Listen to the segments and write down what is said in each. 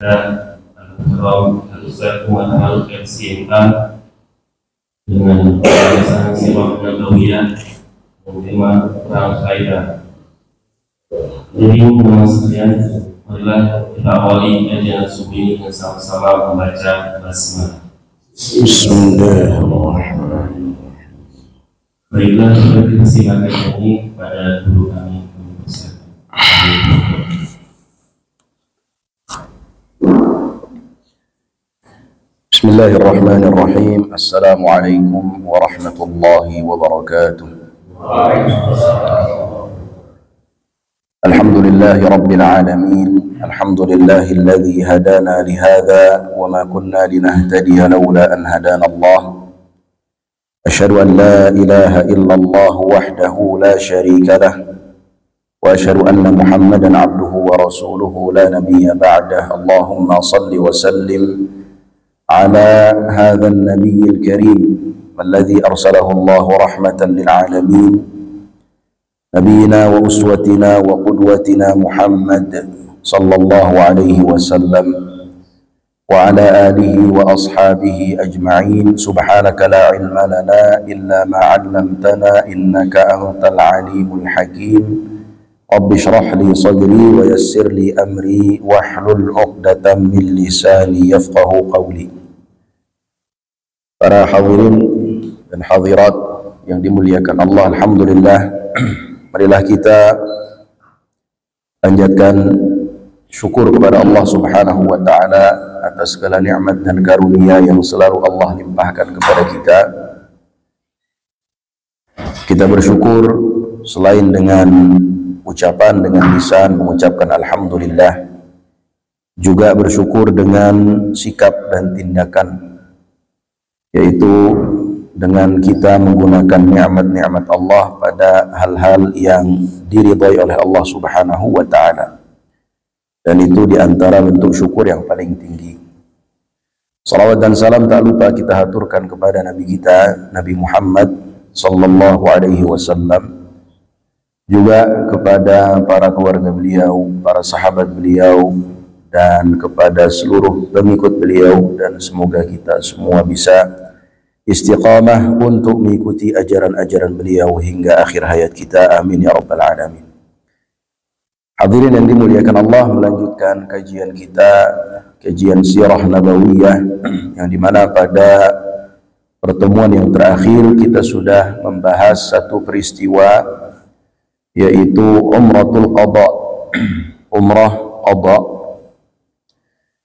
Al-Mukarram Al-Ustaz Muhammad LCMK dengan pembahasan sirah nabawiyah dengan tema perang Khaibar. Jadi teman-teman sekalian, marilah kita awali kajian subuh ini dengan sama-sama membaca basmalah. Bismillahirrahmanirrahim. Baiklah, kita silakan nyanyi pada guru kami. Bismillahirrahmanirrahim. Assalamualaikum warahmatullahi wabarakatuh. Alhamdulillahi rabbil alamin. Alhamdulillahilladzi hadana lihadza wa ma kunna linahtadiya laula an hadana Allah. Asyhadu an la ilaha illallah wahdahu la syarika lah wa asyhadu anna Muhammadan abduhu wa rasuluhu la nabiyya ba'dah. Allahumma salli wa sallim على هذا النبي الكريم الذي أرسله الله رحمة للعالمين نبينا وأسوتنا وقدوتنا محمد صلى الله عليه وسلم وعلى آله وأصحابه أجمعين. سبحانك لا علم لنا إلا ما علمتنا إنك أنت العليم الحكيم. رب اشرح لي صدري ويسر لي أمري واحلل عقدة من لساني يفقه قولي. Para hadirin dan hadirat yang dimuliakan Allah, alhamdulillah, marilah kita panjatkan syukur kepada Allah Subhanahu wa taala atas segala nikmat dan karunia yang selalu Allah limpahkan kepada kita. Kita bersyukur selain dengan ucapan, dengan lisan mengucapkan alhamdulillah, juga bersyukur dengan sikap dan tindakan, yaitu dengan kita menggunakan nikmat-nikmat Allah pada hal-hal yang diridhai oleh Allah Subhanahu wa taala. Dan itu diantara bentuk syukur yang paling tinggi. Salawat dan salam tak lupa kita haturkan kepada Nabi kita, Nabi Muhammad sallallahu alaihi wasallam, juga kepada para keluarga beliau, para sahabat beliau, dan kepada seluruh pengikut beliau, dan semoga kita semua bisa istiqamah untuk mengikuti ajaran-ajaran beliau hingga akhir hayat kita. Amin ya rabbal alamin. Hadirin yang dimuliakan Allah, melanjutkan kajian kita, kajian sirah nabawiyah, yang dimana pada pertemuan yang terakhir kita sudah membahas satu peristiwa, yaitu Umratul Qadha, Umrah Qadha,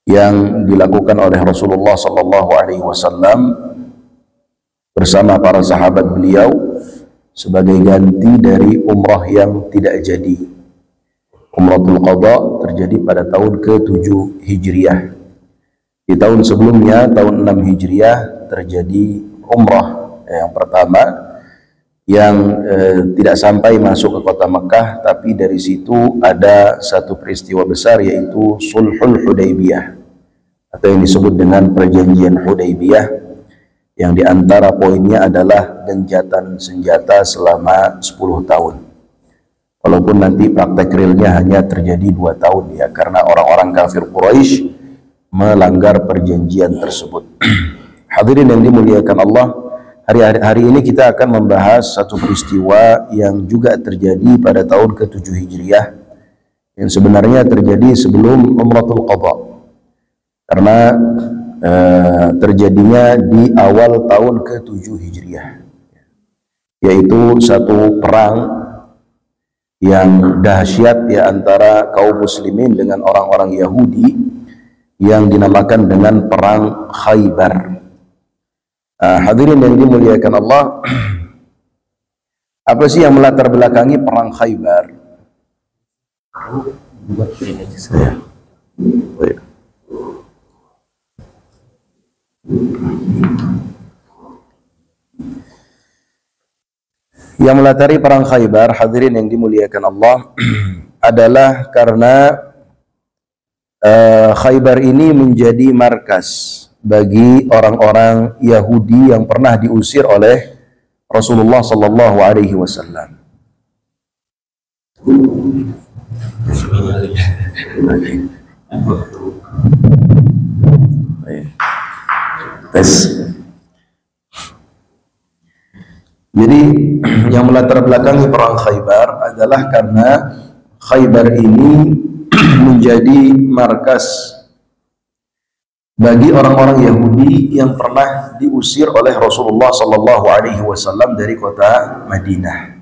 yang dilakukan oleh Rasulullah sallallahu alaihi wasallam bersama para sahabat beliau sebagai ganti dari umrah yang tidak jadi. Umratul Qadha terjadi pada tahun ke-7 Hijriah. Di tahun sebelumnya, tahun 6 Hijriah, terjadi umrah yang pertama yang tidak sampai masuk ke kota Mekah, tapi dari situ ada satu peristiwa besar, yaitu Sulhul Hudaybiyah, atau yang disebut dengan perjanjian Hudaybiyah, yang diantara poinnya adalah gencatan senjata selama 10 tahun. Walaupun nanti praktek realnya hanya terjadi 2 tahun, ya, karena orang-orang kafir Quraisy melanggar perjanjian tersebut. Hadirin yang dimuliakan Allah, hari ini kita akan membahas satu peristiwa yang juga terjadi pada tahun ke-7 Hijriah, yang sebenarnya terjadi sebelum Umratul Qadha, karena terjadinya di awal tahun ke-7 Hijriah, yaitu satu perang yang dahsyat ya antara kaum muslimin dengan orang-orang Yahudi yang dinamakan dengan perang Khaibar. Hadirin yang dimuliakan Allah, apa sih yang melatar belakangi perang Khaibar? Buat ini saya. Yang melatari perang Khaibar, hadirin yang dimuliakan Allah, adalah karena Khaibar ini menjadi markas bagi orang-orang Yahudi yang pernah diusir oleh Rasulullah sallallahu alaihi wasallam. Tes. Jadi yang melatar belakangi perang Khaybar adalah karena Khaybar ini menjadi markas bagi orang-orang Yahudi yang pernah diusir oleh Rasulullah Sallallahu Alaihi Wasallam dari kota Madinah.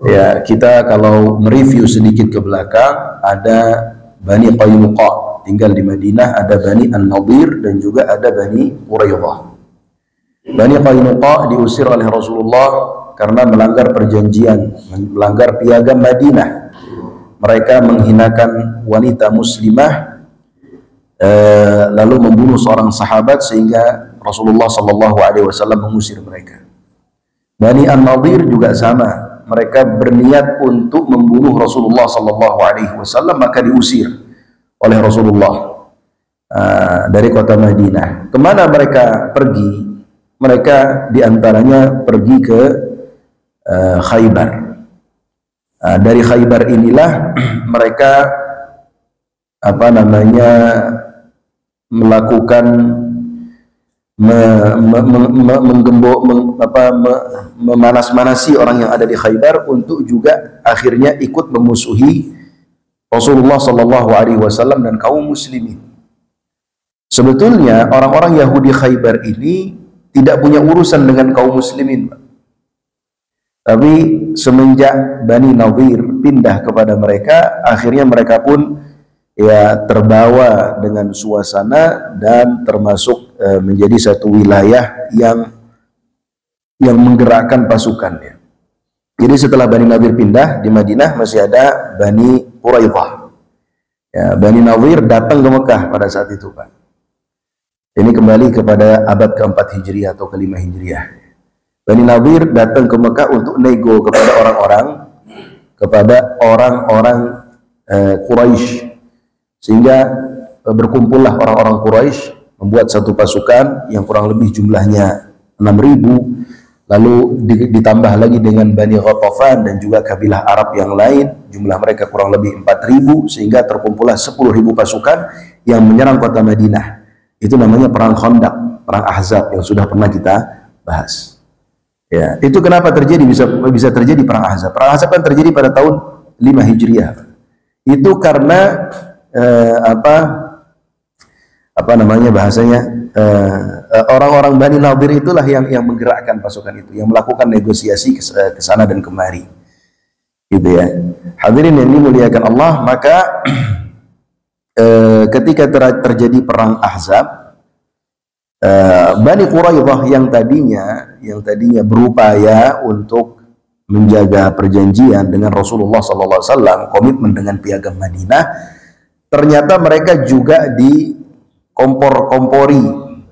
Ya, kita kalau mereview sedikit ke belakang, ada Bani Qaynuqa tinggal di Madinah, ada Bani An-Nadir dan juga ada Bani Quraidah. Bani Qaynuqa diusir oleh Rasulullah karena melanggar perjanjian, melanggar piagam Madinah. Mereka menghinakan wanita muslimah, lalu membunuh seorang sahabat sehingga Rasulullah SAW mengusir mereka. Bani An-Nadir juga sama, mereka berniat untuk membunuh Rasulullah SAW, maka diusir oleh Rasulullah dari kota Madinah. Kemana mereka pergi? Mereka diantaranya pergi ke Khaybar. Dari Khaybar inilah mereka melakukan memanas-manasi orang yang ada di Khaybar untuk juga akhirnya ikut memusuhi Rasulullah Sallallahu Alaihi Wasallam dan kaum muslimin. Sebetulnya orang-orang Yahudi Khaybar ini tidak punya urusan dengan kaum muslimin, tapi semenjak Bani Nadir pindah kepada mereka, akhirnya mereka pun ya terbawa dengan suasana dan termasuk menjadi satu wilayah yang menggerakkan pasukannya. Jadi setelah Bani Nadir pindah, di Madinah masih ada Bani Quraidah. Ya, Bani Nadir datang ke Mekah pada saat itu, Pak. Ini kembali kepada abad ke-4 Hijriah atau ke-5 Hijriah. Bani Nadir datang ke Mekah untuk nego kepada orang-orang Quraisy, sehingga berkumpullah orang-orang Quraisy membuat satu pasukan yang kurang lebih jumlahnya 6.000, lalu ditambah lagi dengan Bani Ghatafan dan juga kabilah Arab yang lain, jumlah mereka kurang lebih 4.000, sehingga terkumpullah 10.000 pasukan yang menyerang kota Madinah. Itu namanya perang Khandaq, perang Ahzab yang sudah pernah kita bahas. Ya, itu kenapa terjadi bisa terjadi perang Ahzab? Perang Ahzab kan terjadi pada tahun 5 Hijriah. Itu karena orang-orang Bani Nadir itulah yang menggerakkan pasukan itu, yang melakukan negosiasi ke sana dan kemari. Gitu ya. Hadirin yang dimuliakan Allah, maka ketika terjadi perang Ahzab, Bani Quraidah yang tadinya berupaya untuk menjaga perjanjian dengan Rasulullah SAW, komitmen dengan piagam Madinah, ternyata mereka juga dikompor-kompori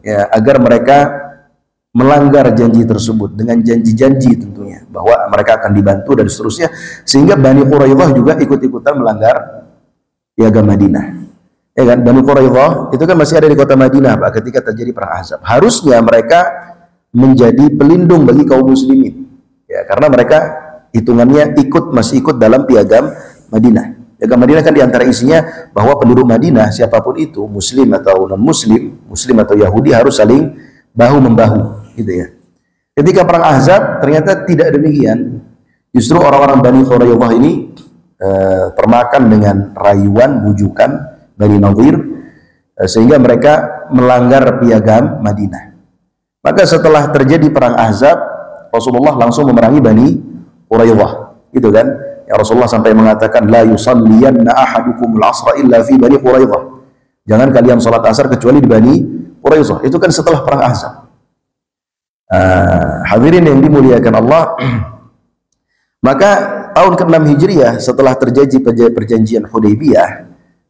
ya, agar mereka melanggar janji tersebut dengan janji-janji tentunya bahwa mereka akan dibantu dan seterusnya, sehingga Bani Quraidah juga ikut-ikutan melanggar piagam Madinah. Ya kan, Bani Quraidah itu kan masih ada di kota Madinah, Pak, ketika terjadi perang Ahzab. Harusnya mereka menjadi pelindung bagi kaum muslimin. Ya, karena mereka hitungannya masih ikut dalam piagam Madinah. Piagam Madinah kan diantara isinya bahwa penduduk Madinah siapapun itu, muslim atau non muslim, muslim atau Yahudi, harus saling bahu-membahu, gitu ya. Ketika perang Ahzab ternyata tidak demikian. Justru orang-orang Bani Quraidah ini termakan dengan rayuan, bujukan Bani Nadir, sehingga mereka melanggar piagam Madinah. Maka setelah terjadi perang Ahzab, Rasulullah langsung memerangi Bani Quraidah, gitu kan? Ya, Rasulullah sampai mengatakan, la yusalliyanna ahadukumul asra illa fi Bani Quraidah. Jangan kalian salat asar kecuali di Bani Quraidah. Itu kan setelah perang Ahzab. Hadirin yang dimuliakan Allah, maka tahun ke-6 Hijriah setelah terjadi perjanjian Hudaybiyah,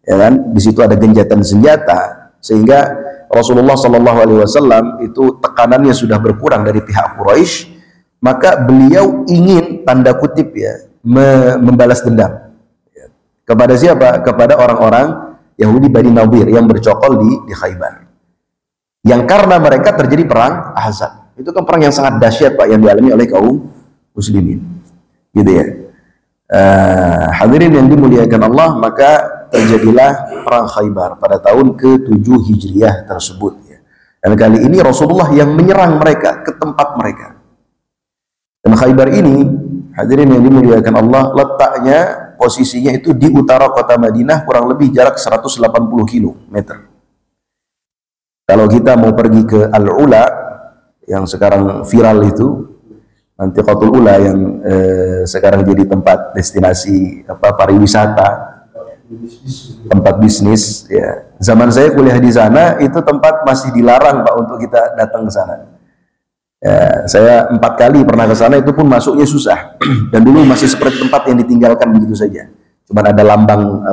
ya kan, di situ ada genjatan senjata, sehingga Rasulullah SAW itu tekanannya sudah berkurang dari pihak Quraisy, maka beliau ingin tanda kutip ya membalas dendam ya, kepada siapa? Kepada orang-orang Yahudi Bani Nadir yang bercokol di Khaybar, yang karena mereka terjadi perang Ahzab. Itu kan perang yang sangat dahsyat, Pak, yang dialami oleh kaum muslimin, gitu ya. Hadirin yang dimuliakan Allah, maka terjadilah perang Khaybar pada tahun ke-7 Hijriah tersebut ya. Dan kali ini Rasulullah yang menyerang mereka ke tempat mereka. Dan Khaybar ini, hadirin yang dimuliakan Allah, letaknya posisinya itu di utara kota Madinah, kurang lebih jarak 180 km. Kalau kita mau pergi ke Al-Ula yang sekarang viral itu, nanti Qatul Ula yang sekarang jadi tempat destinasi pariwisata, tempat bisnis ya. Zaman saya kuliah di sana itu tempat masih dilarang Pak untuk kita datang ke sana. Ya, saya 4 kali pernah ke sana, itu pun masuknya susah. Dan dulu masih seperti tempat yang ditinggalkan begitu saja. Cuman ada lambang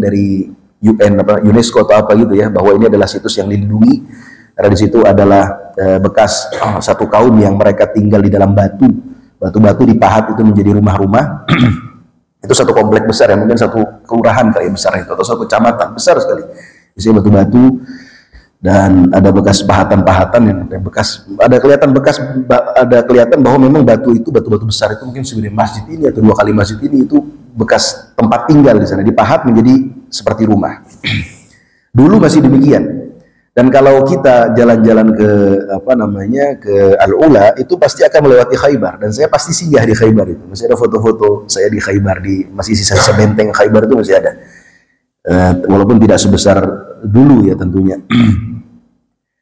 dari UN UNESCO atau apa gitu ya, bahwa ini adalah situs yang dilindungi karena di situ adalah bekas satu kaum yang mereka tinggal di dalam batu dipahat itu menjadi rumah-rumah. Itu satu komplek besar ya, mungkin satu kelurahan kayak besar itu atau satu kecamatan besar sekali. Isinya batu-batu dan ada bekas pahatan-pahatan yang ada kelihatan bahwa memang batu-batu besar itu mungkin segede masjid ini atau 2 kali masjid ini, itu bekas tempat tinggal di sana, dipahat menjadi seperti rumah. Dulu masih demikian. Dan kalau kita jalan-jalan ke Al-Ula itu pasti akan melewati Khaybar, dan saya pasti singgah di Khaybar itu. Masih ada foto-foto saya di Khaybar, masih sisa-sisa benteng Khaybar itu masih ada. Walaupun tidak sebesar dulu ya tentunya.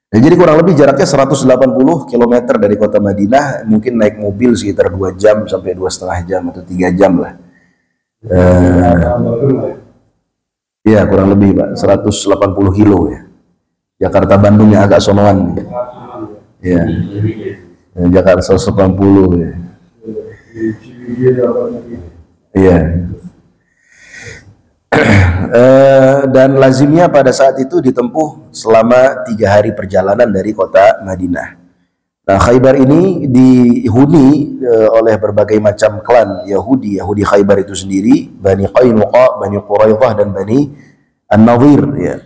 Nah, jadi kurang lebih jaraknya 180 km dari kota Madinah, mungkin naik mobil sekitar 2 jam sampai 2,5 jam atau 3 jam lah. Ya kurang lebih Pak, 180 kilo ya. Jakarta Bandung yang agak sonoan ya. Jakarta 180 ya. Iya. Dan lazimnya pada saat itu ditempuh selama 3 hari perjalanan dari kota Madinah. Nah, Khaybar ini dihuni oleh berbagai macam klan Yahudi Khaybar itu sendiri, Bani Qainuqa, Bani Quraidah, dan Bani An-Nadhir ya.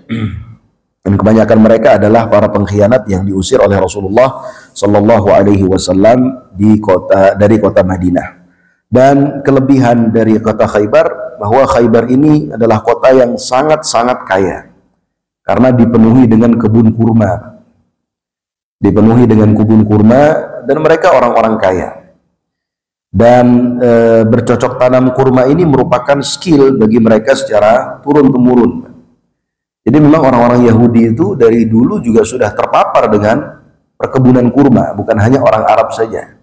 Dan kebanyakan mereka adalah para pengkhianat yang diusir oleh Rasulullah Sallallahu Alaihi Wasallam dari kota Madinah. Dan kelebihan dari kota Khaybar, bahwa Khaybar ini adalah kota yang sangat-sangat kaya karena dipenuhi dengan kebun kurma. Dan mereka orang-orang kaya. Dan bercocok tanam kurma ini merupakan skill bagi mereka secara turun-temurun. Jadi memang orang-orang Yahudi itu dari dulu juga sudah terpapar dengan perkebunan kurma, bukan hanya orang Arab saja.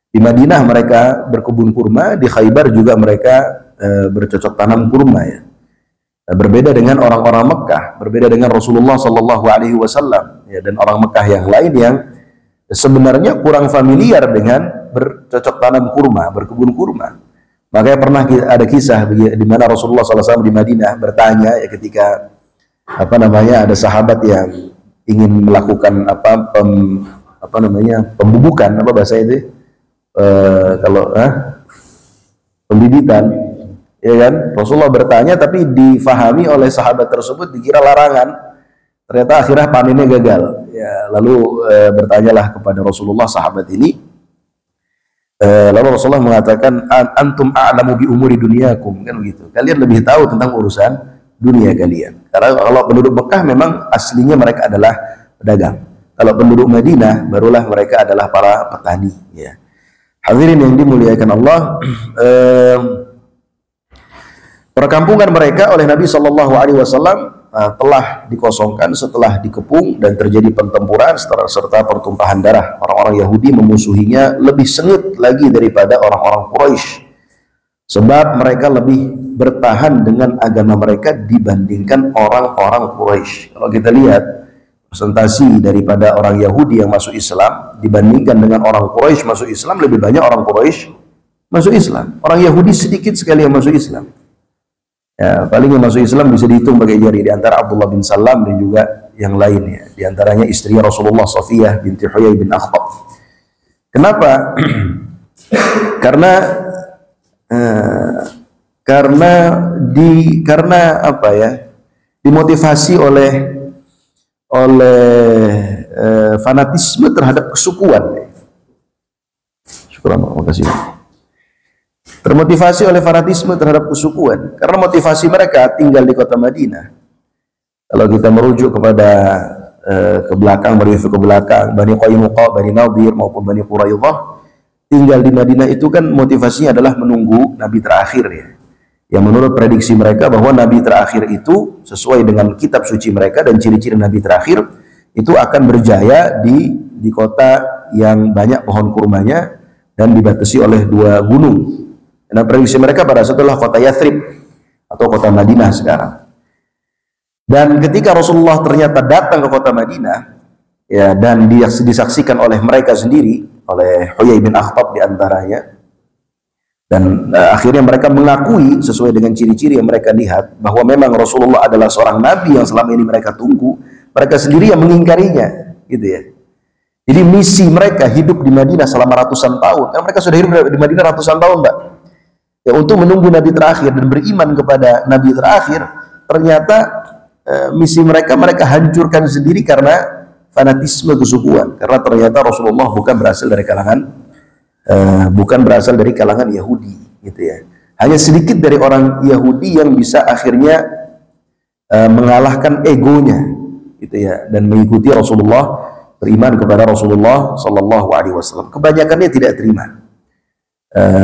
Di Madinah mereka berkebun kurma, di Khaybar juga mereka bercocok tanam kurma ya. Berbeda dengan orang-orang Mekah, berbeda dengan Rasulullah Sallallahu Alaihi Wasallam ya, dan orang Mekah yang lain yang sebenarnya kurang familiar dengan bercocok tanam kurma, berkebun kurma. Makanya pernah ada kisah di mana Rasulullah SAW di Madinah bertanya ya, ketika ada sahabat yang ingin melakukan pembubukan, bahasa itu pembibitan ya kan. Rasulullah bertanya tapi difahami oleh sahabat tersebut dikira larangan, ternyata akhirnya panennya gagal ya. Lalu bertanyalah kepada Rasulullah sahabat ini, lalu Rasulullah mengatakan, antum a'lamu bi umuri dunyakum, kan begitu, kalian lebih tahu tentang urusan dunia kalian. Karena kalau penduduk Mekah memang aslinya mereka adalah pedagang. Kalau penduduk Madinah barulah mereka adalah para petani ya. Hadirin yang dimuliakan Allah, perkampungan mereka oleh Nabi Shallallahu Alaihi Wasallam telah dikosongkan setelah dikepung dan terjadi pertempuran serta pertumpahan darah. Orang-orang Yahudi memusuhinya lebih sengit lagi daripada orang-orang Quraisy, sebab mereka lebih bertahan dengan agama mereka dibandingkan orang-orang Quraisy. Kalau kita lihat presentasi daripada orang Yahudi yang masuk Islam dibandingkan dengan orang Quraisy masuk Islam, lebih banyak orang Quraisy masuk Islam. Orang Yahudi sedikit sekali yang masuk Islam. Ya, paling yang masuk Islam bisa dihitung pakai jari, di antara Abdullah bin Salam dan juga yang lainnya. Di antaranya istri Rasulullah Safiyah binti Huyai bin Akhtab. Kenapa? Karena apa ya? Dimotivasi oleh fanatisme terhadap kesukuan. Syukur, makasih. Termotivasi oleh fanatisme terhadap kesukuan, karena motivasi mereka tinggal di kota Madinah. Kalau kita merujuk kepada ke belakang, berinsur ke belakang, Bani Qainuqa, Bani Nadir maupun Bani Quraidah tinggal di Madinah itu kan motivasinya adalah menunggu Nabi terakhir ya. Yang menurut prediksi mereka bahwa Nabi terakhir itu sesuai dengan kitab suci mereka dan ciri-ciri Nabi terakhir itu akan berjaya di kota yang banyak pohon kurmanya dan dibatasi oleh 2 gunung. Dan prediksi mereka pada saat itulah kota Yathrib atau kota Madinah sekarang. Dan ketika Rasulullah ternyata datang ke kota Madinah ya, dan disaksikan oleh mereka sendiri, oleh Huyai bin Akhtab diantaranya, dan akhirnya mereka mengakui sesuai dengan ciri-ciri yang mereka lihat bahwa memang Rasulullah adalah seorang nabi yang selama ini mereka tunggu. Mereka sendiri yang mengingkarinya, gitu ya. Jadi misi mereka hidup di Madinah selama ratusan tahun. Karena mereka sudah hidup di Madinah ratusan tahun, Mbak. Ya, untuk menunggu Nabi terakhir dan beriman kepada Nabi terakhir, ternyata misi mereka hancurkan sendiri karena fanatisme kesukuan. Karena ternyata Rasulullah bukan berasal dari kalangan Yahudi, gitu ya. Hanya sedikit dari orang Yahudi yang bisa akhirnya mengalahkan egonya, gitu ya, dan mengikuti Rasulullah, beriman kepada Rasulullah Sallallahu Alaihi Wasallam. Kebanyakannya tidak terima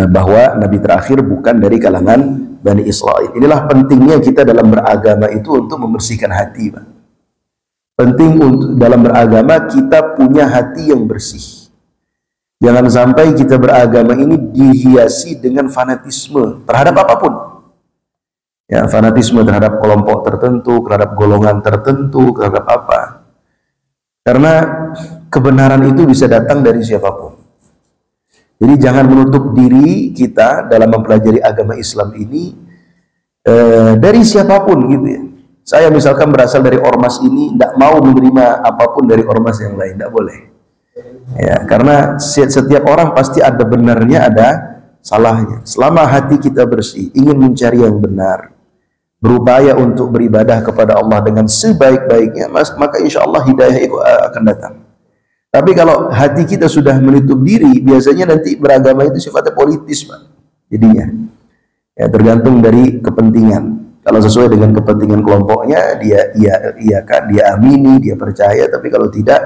bahwa Nabi terakhir bukan dari kalangan Bani Israel. Inilah pentingnya kita dalam beragama itu untuk membersihkan hati, Pak. Penting untuk dalam beragama kita punya hati yang bersih. Jangan sampai kita beragama ini dihiasi dengan fanatisme terhadap apapun. Ya, fanatisme terhadap kelompok tertentu, terhadap golongan tertentu, terhadap apa. Karena kebenaran itu bisa datang dari siapapun. Jadi jangan menutup diri kita dalam mempelajari agama Islam ini dari siapapun, gitu ya. Saya misalkan berasal dari ormas ini, tidak mau menerima apapun dari ormas yang lain, tidak boleh. Ya, karena setiap orang pasti ada benarnya, ada salahnya. Selama hati kita bersih, ingin mencari yang benar, berupaya untuk beribadah kepada Allah dengan sebaik-baiknya, maka insya Allah hidayah itu akan datang. Tapi kalau hati kita sudah menutup diri, biasanya nanti beragama itu sifatnya politis, Pak. Jadinya, ya, tergantung dari kepentingan. Kalau sesuai dengan kepentingan kelompoknya, dia amini, dia percaya. Tapi kalau tidak,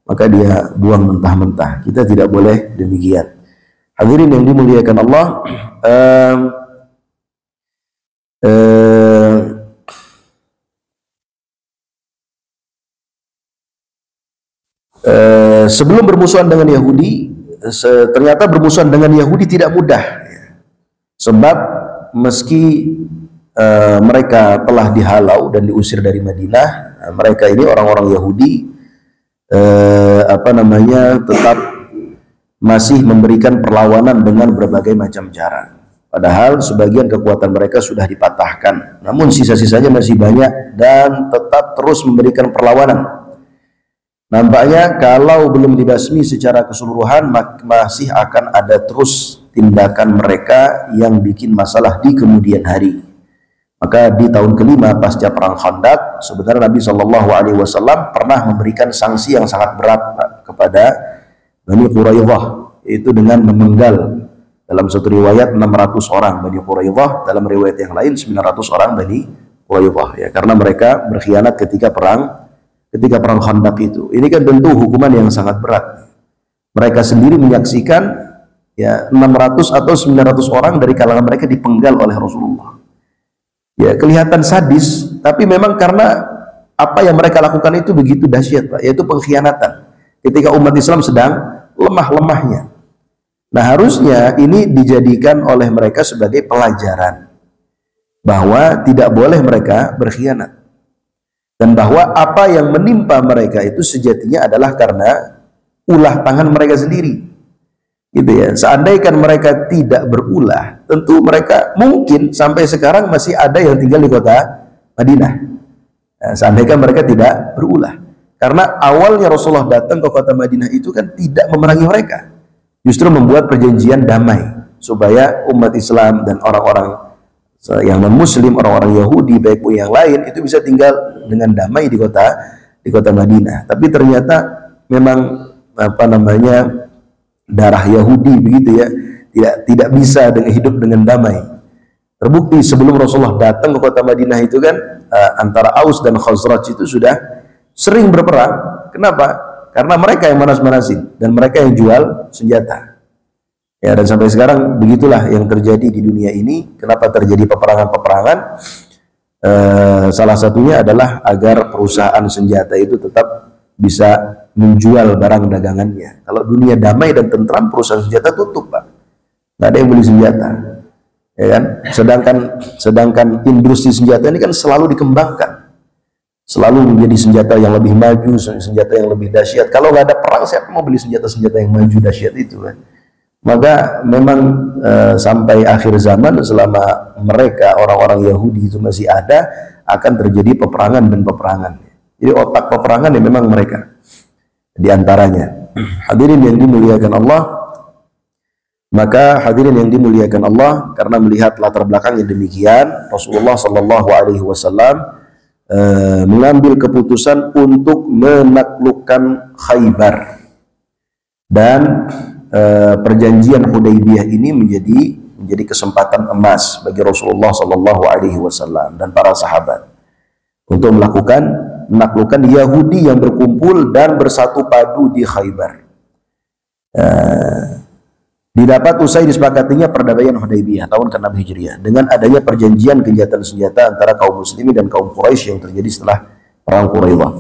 maka dia buang mentah-mentah. Kita tidak boleh demikian. Hadirin yang dimuliakan Allah, sebelum bermusuhan dengan Yahudi, ternyata bermusuhan dengan Yahudi tidak mudah. Sebab meski mereka telah dihalau dan diusir dari Madinah, mereka ini orang-orang Yahudi tetap masih memberikan perlawanan dengan berbagai macam cara. Padahal sebagian kekuatan mereka sudah dipatahkan, namun sisa-sisanya masih banyak dan tetap terus memberikan perlawanan. Nampaknya kalau belum dibasmi secara keseluruhan, masih akan ada terus tindakan mereka yang bikin masalah di kemudian hari. Maka di tahun kelima pasca perang Khandaq, sebenarnya Nabi Shallallahu Alaihi Wasallam pernah memberikan sanksi yang sangat berat, Pak, kepada Bani Quraidah, yaitu dengan memenggal dalam satu riwayat 600 orang Bani Quraidah, dalam riwayat yang lain 900 orang Bani Quraidah, ya, karena mereka berkhianat ketika perang Khandaq itu. Ini kan tentu hukuman yang sangat berat. Mereka sendiri menyaksikan, ya, 600 atau 900 orang dari kalangan mereka dipenggal oleh Rasulullah. Ya, kelihatan sadis, tapi memang karena apa yang mereka lakukan itu begitu dahsyat, Pak, yaitu pengkhianatan ketika umat Islam sedang lemah-lemahnya. Nah, harusnya ini dijadikan oleh mereka sebagai pelajaran bahwa tidak boleh mereka berkhianat, dan bahwa apa yang menimpa mereka itu sejatinya adalah karena ulah tangan mereka sendiri. Gitu ya. Seandainya mereka tidak berulah, tentu mereka mungkin sampai sekarang masih ada yang tinggal di kota Madinah. Nah, seandainya mereka tidak berulah, karena awalnya Rasulullah datang ke kota Madinah itu kan tidak memerangi mereka, justru membuat perjanjian damai supaya umat Islam dan orang-orang yang non-Muslim, orang-orang Yahudi baik pun yang lain itu bisa tinggal dengan damai di kota Madinah. Tapi ternyata memang darah Yahudi begitu ya, tidak bisa hidup dengan damai. Terbukti sebelum Rasulullah datang ke kota Madinah itu kan antara Aus dan Khazraj itu sudah sering berperang. Kenapa? Karena mereka yang manas-manasin dan mereka yang jual senjata. Ya, dan sampai sekarang begitulah yang terjadi di dunia ini. Kenapa terjadi peperangan-peperangan? Salah satunya adalah agar perusahaan senjata itu tetap bisa menjual barang dagangannya. Kalau dunia damai dan tentram, perusahaan senjata tutup, Pak. Nggak ada yang beli senjata, ya kan? Sedangkan industri senjata ini kan selalu dikembangkan, selalu menjadi senjata yang lebih maju, senjata yang lebih dahsyat. Kalau nggak ada perang, siapa mau beli senjata-senjata yang maju dahsyat itu, kan? Maka memang sampai akhir zaman, selama mereka orang-orang Yahudi itu masih ada, akan terjadi peperangan dan peperangan. Jadi otak peperangan ya memang mereka di antaranya. Hadirin yang dimuliakan Allah, maka hadirin yang dimuliakan Allah, karena melihat latar belakang yang demikian, Rasulullah Shallallahu Alaihi Wasallam mengambil keputusan untuk menaklukkan Khaybar, dan perjanjian Hudaybiyah ini menjadi kesempatan emas bagi Rasulullah Shallallahu Alaihi Wasallam dan para sahabat untuk menaklukkan Yahudi yang berkumpul dan bersatu padu di Khaybar. Didapat usai disepakatinya perdamaian Hudaybiyah tahun ke-6 Hijriah dengan adanya perjanjian gencatan senjata antara kaum muslimin dan kaum Quraisy yang terjadi setelah perang Quraidah.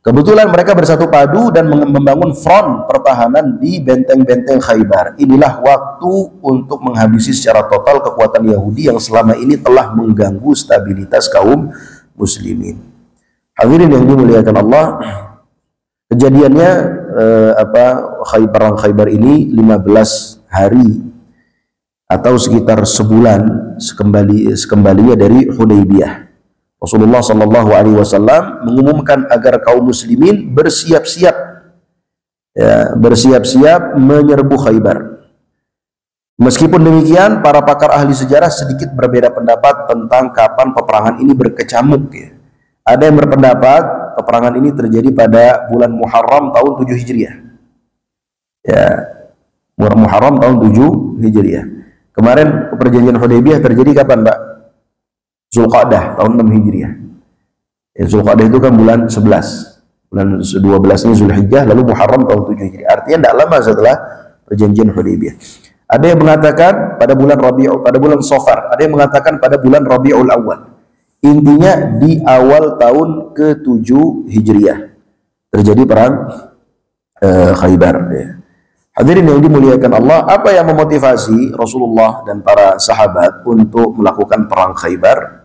Kebetulan mereka bersatu padu dan membangun front pertahanan di benteng-benteng Khaybar. Inilah waktu untuk menghabisi secara total kekuatan Yahudi yang selama ini telah mengganggu stabilitas kaum muslimin. Hadirin yang dimuliakan Allah, kejadiannya perang Khaybar ini 15 hari atau sekitar sebulan sekembalinya dari Hudaybiyah. Rasulullah Shallallahu Alaihi Wasallam mengumumkan agar kaum muslimin bersiap-siap menyerbu Khaybar. Meskipun demikian, para pakar ahli sejarah sedikit berbeda pendapat tentang kapan peperangan ini berkecamuk. Ya. Ada yang berpendapat peperangan ini terjadi pada bulan Muharram tahun 7 Hijriah. Ya, Muharram tahun 7 Hijriah. Kemarin perjanjian Hudaybiyah terjadi kapan, Mbak? Zulqa'dah tahun 6 Hijriah. Ya, Zulqa'dah itu kan bulan 11. Bulan 12 ini Zulhijjah, lalu Muharram tahun 7 Hijriah. Artinya tidak lama setelah perjanjian Hudaybiyah. Ada yang mengatakan pada bulan Safar, ada yang mengatakan pada bulan Rabiul Awal. Intinya di awal tahun ke-7 Hijriah terjadi perang Khaybar. Ya. Hadirin yang dimuliakan Allah, apa yang memotivasi Rasulullah dan para sahabat untuk melakukan perang Khaybar?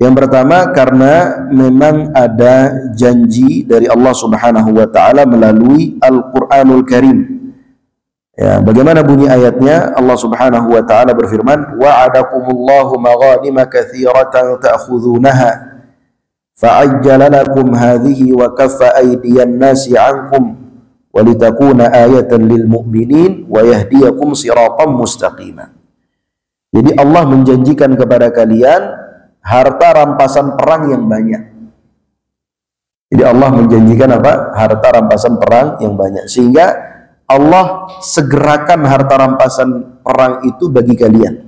Yang pertama, karena memang ada janji dari Allah Subhanahu wa taala melalui Al-Qur'anul Karim. Ya, bagaimana bunyi ayatnya? Allah Subhanahu wa taala berfirman, "Wa'adakumullahu maghanima katsiratan ta'khudhunaha fa'ajjala lakum hadhihi wa kaffa aydiyan nasi 'ankum wa litakuna ayatan lil mu'minin wa yahdiyakum siratan mustaqima." Jadi Allah menjanjikan kepada kalian harta rampasan perang yang banyak. Jadi Allah menjanjikan apa? Harta rampasan perang yang banyak, sehingga Allah segerakan harta rampasan perang itu bagi kalian,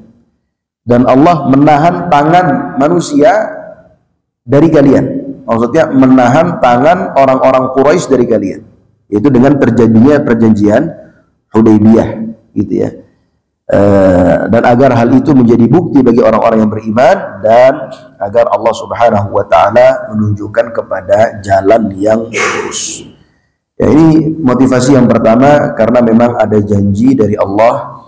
dan Allah menahan tangan manusia dari kalian. Maksudnya menahan tangan orang-orang Quraisy dari kalian, yaitu dengan terjadinya perjanjian Hudaybiyah, gitu ya. Dan agar hal itu menjadi bukti bagi orang-orang yang beriman, dan agar Allah Subhanahu wa taala menunjukkan kepada jalan yang lurus. Ya, ini motivasi yang pertama, karena memang ada janji dari Allah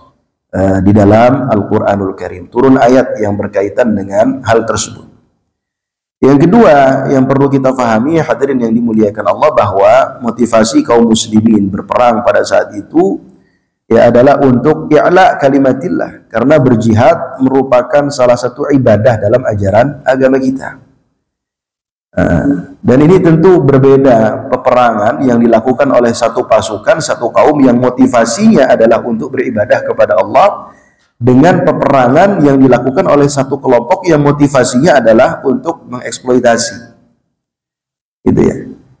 di dalam Al-Qur'anul Karim, turun ayat yang berkaitan dengan hal tersebut. Yang kedua yang perlu kita fahami, hadirin yang dimuliakan Allah, bahwa motivasi kaum muslimin berperang pada saat itu ya adalah untuk i'la kalimatillah, karena berjihad merupakan salah satu ibadah dalam ajaran agama kita. Dan ini tentu berbeda peperangan yang dilakukan oleh satu pasukan, satu kaum yang motivasinya adalah untuk beribadah kepada Allah, dengan peperangan yang dilakukan oleh satu kelompok yang motivasinya adalah untuk mengeksploitasi. Gitu ya.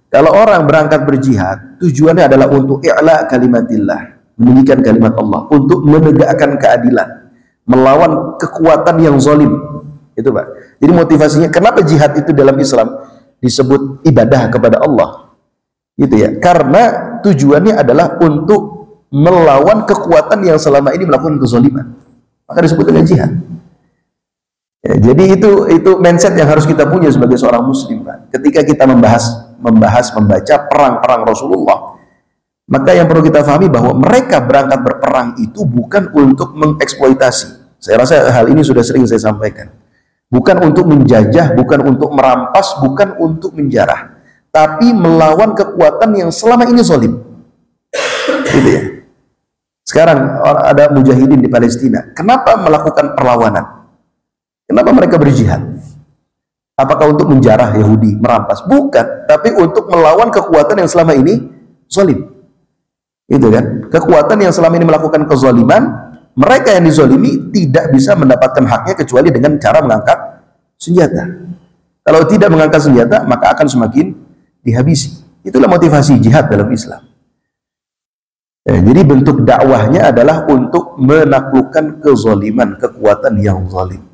Kalau orang berangkat berjihad, tujuannya adalah untuk i'la kalimatillah, meninggikan kalimat Allah, untuk menegakkan keadilan, melawan kekuatan yang zalim. Itu Pak. Jadi motivasinya, kenapa jihad itu dalam Islam? disebut ibadah kepada Allah? Gitu ya. Karena tujuannya adalah untuk melawan kekuatan yang selama ini melakukan kezaliman. Maka disebut dengan jihad. Ya, jadi itu mindset yang harus kita punya sebagai seorang muslim, Pak. Ketika kita membaca perang-perang Rasulullah, maka yang perlu kita pahami bahwa mereka berangkat berperang itu bukan untuk mengeksploitasi. Saya rasa hal ini sudah sering saya sampaikan. Bukan untuk menjajah, bukan untuk merampas, bukan untuk menjarah, tapi melawan kekuatan yang selama ini zalim. Gitu ya. Sekarang ada mujahidin di Palestina. Kenapa melakukan perlawanan? Kenapa mereka berjihad? Apakah untuk menjarah Yahudi, merampas? Bukan, tapi untuk melawan kekuatan yang selama ini zalim. Itu kan? Kekuatan yang selama ini melakukan kezaliman, mereka yang dizalimi tidak bisa mendapatkan haknya kecuali dengan cara mengangkat senjata. Kalau tidak mengangkat senjata, maka akan semakin dihabisi. Itulah motivasi jihad dalam Islam. Ya, jadi bentuk dakwahnya adalah untuk menaklukkan kezaliman, kekuatan yang zalim.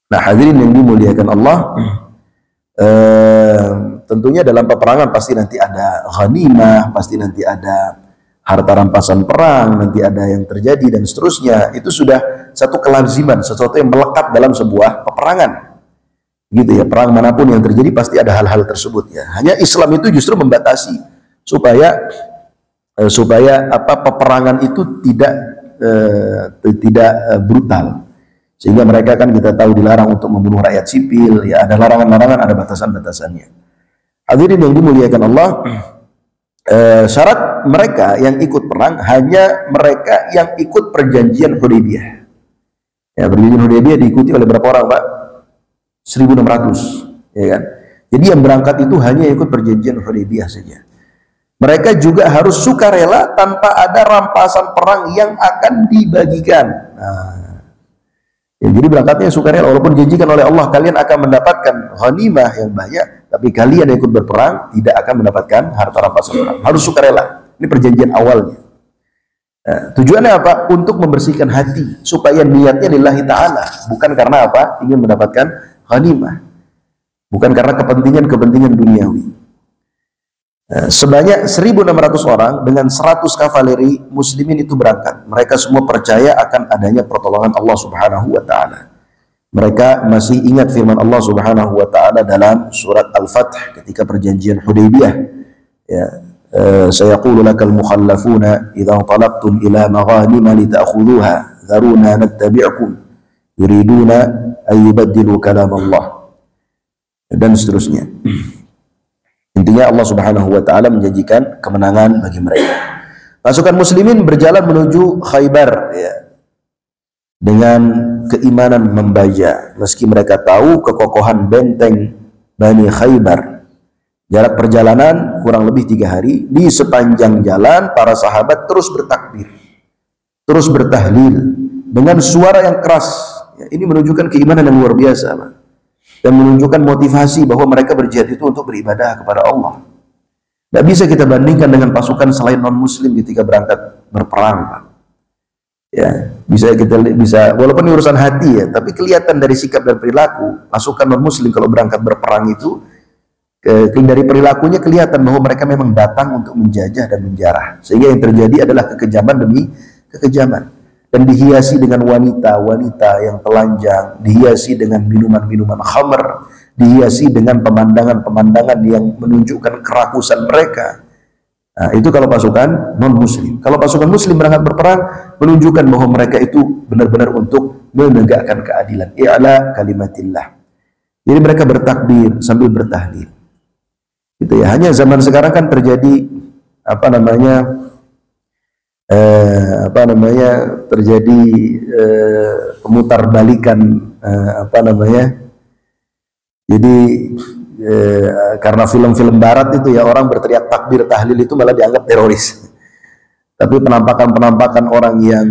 Nah, hadirin yang dimuliakan Allah, tentunya dalam peperangan pasti nanti ada ghanimah, pasti nanti ada harta rampasan perang, nanti ada yang terjadi dan seterusnya. Itu sudah satu kelaziman, sesuatu yang melekat dalam sebuah peperangan. Gitu ya, perang manapun yang terjadi pasti ada hal-hal tersebut ya. Hanya Islam itu justru membatasi supaya peperangan itu tidak brutal. Sehingga mereka kan kita tahu dilarang untuk membunuh rakyat sipil, ya ada larangan-larangan, ada batasan-batasannya. Hadirin yang dimuliakan Allah, syarat mereka yang ikut perang hanya mereka yang ikut perjanjian Hudaybiyah. Ya, perjanjian Hudaybiyah diikuti oleh berapa orang, Pak? 1.600, ya kan? Jadi yang berangkat itu hanya ikut perjanjian Hudaybiyah saja. Mereka juga harus sukarela tanpa ada rampasan perang yang akan dibagikan. Nah, ya, jadi berangkatnya sukarela, walaupun dijanjikan oleh Allah kalian akan mendapatkan ghanimah yang banyak, tapi kalian yang ikut berperang tidak akan mendapatkan harta rampasan perang. Harus sukarela. Ini perjanjian awalnya. Nah, tujuannya apa? Untuk membersihkan hati supaya niatnya lillahi ta'ala, bukan karena apa? Ingin mendapatkan ghanimah. Bukan karena kepentingan duniawi. Sebanyak 1.600 orang dengan 100 kavaleri muslimin itu berangkat. Mereka semua percaya akan adanya pertolongan Allah Subhanahu wa taala. Mereka masih ingat firman Allah Subhanahu wa taala dalam surat Al-Fath ketika perjanjian Hudaybiyah. Ya, sayaqulu lakal mukhallafuna idza talaqtum ila maghanima lita'khudhuha dharuna nattabi'kum yuriduna ay yubaddilu kalam Allah. Dan seterusnya. Intinya Allah Subhanahu wa taala menjanjikan kemenangan bagi mereka. Pasukan muslimin berjalan menuju Khaybar ya, dengan keimanan membaja meski mereka tahu kekokohan benteng Bani Khaybar. Jarak perjalanan kurang lebih 3 hari. Di sepanjang jalan para sahabat terus bertakbir, terus bertahlil dengan suara yang keras ya, ini menunjukkan keimanan yang luar biasa, Pak. Dan menunjukkan motivasi bahwa mereka berjihad itu untuk beribadah kepada Allah. Tidak bisa kita bandingkan dengan pasukan selain non-muslim ketika berangkat berperang, Pak. Ya, bisa walaupun urusan hati ya, tapi kelihatan dari sikap dan perilaku pasukan non-muslim kalau berangkat berperang itu, dari perilakunya kelihatan bahwa mereka memang datang untuk menjajah dan menjarah. Sehingga yang terjadi adalah kekejaman demi kekejaman. Dan dihiasi dengan wanita-wanita yang telanjang, dihiasi dengan minuman-minuman khamr, dihiasi dengan pemandangan-pemandangan yang menunjukkan kerakusan mereka. Nah, itu kalau pasukan non-muslim. Kalau pasukan muslim berangkat berperang, menunjukkan bahwa mereka itu benar-benar untuk menegakkan keadilan. I'la kalimatillah. Jadi mereka bertakbir sambil bertahlil. Gitu ya. Hanya zaman sekarang kan terjadi terjadi pemutarbalikan jadi karena film-film barat itu ya, orang berteriak takbir tahlil itu malah dianggap teroris. Tapi penampakan orang yang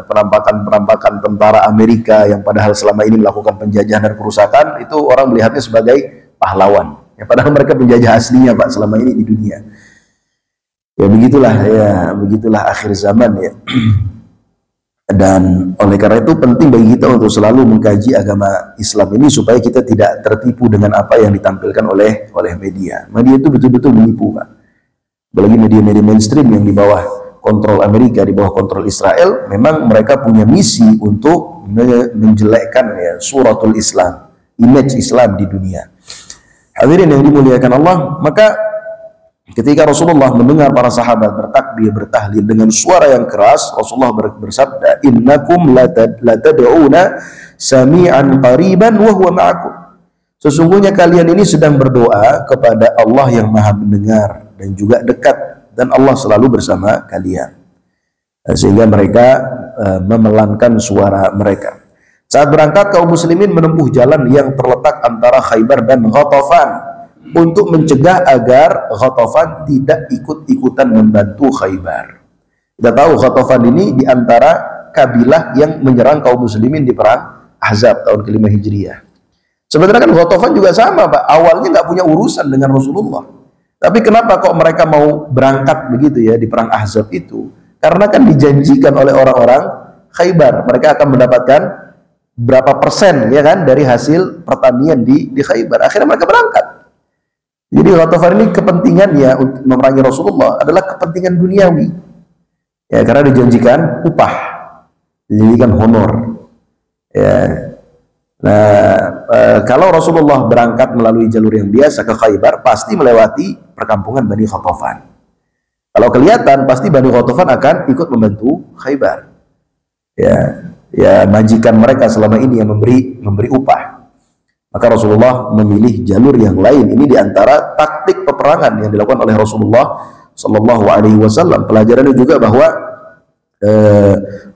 penampakan tentara Amerika yang padahal selama ini melakukan penjajahan dan kerusakan, itu orang melihatnya sebagai pahlawan ya, padahal mereka penjajah aslinya, Pak, selama ini di dunia. Ya begitulah akhir zaman ya. Dan oleh karena itu penting bagi kita untuk selalu mengkaji agama Islam ini supaya kita tidak tertipu dengan apa yang ditampilkan oleh media. Media itu betul-betul menipu, Pak. Apalagi media-media mainstream yang di bawah kontrol Amerika, di bawah kontrol Israel, memang mereka punya misi untuk menjelekkan ya suratul Islam, image Islam di dunia. Hadirin yang dimuliakan Allah, maka ketika Rasulullah mendengar para sahabat bertakbir, bertahlil dengan suara yang keras, Rasulullah bersabda, "Innakum latad'una sami'an qariban wa huwa ma'akum." Sesungguhnya kalian ini sedang berdoa kepada Allah yang Maha mendengar dan juga dekat, dan Allah selalu bersama kalian. Sehingga mereka memelankan suara mereka. Saat berangkat, kaum muslimin menempuh jalan yang terletak antara Khaybar dan Ghatafan untuk mencegah agar Ghatafan tidak ikut-ikutan membantu Khaybar. Kita tahu Ghatafan ini di antara kabilah yang menyerang kaum muslimin di perang Ahzab tahun ke-5 Hijriah. Sebenarnya kan Ghatafan juga sama, Pak. Awalnya nggak punya urusan dengan Rasulullah. Tapi kenapa kok mereka mau berangkat begitu ya di perang Ahzab itu? Karena kan dijanjikan oleh orang-orang Khaybar, mereka akan mendapatkan berapa persen ya kan dari hasil pertanian di Khaybar. Akhirnya mereka berangkat. Jadi Ghatafan ini kepentingannya untuk memerangi Rasulullah adalah kepentingan duniawi. Ya, karena dijanjikan upah, dijanjikan honor. Ya. Nah, kalau Rasulullah berangkat melalui jalur yang biasa ke Khaybar, pasti melewati perkampungan Bani Ghatafan. Kalau kelihatan, pasti Bani Ghatafan akan ikut membantu Khaybar. Ya, majikan mereka selama ini yang memberi upah. Maka Rasulullah memilih jalur yang lain. Ini diantara taktik peperangan yang dilakukan oleh Rasulullah Sallallahu Alaihi Wasallam. Pelajarannya juga bahwa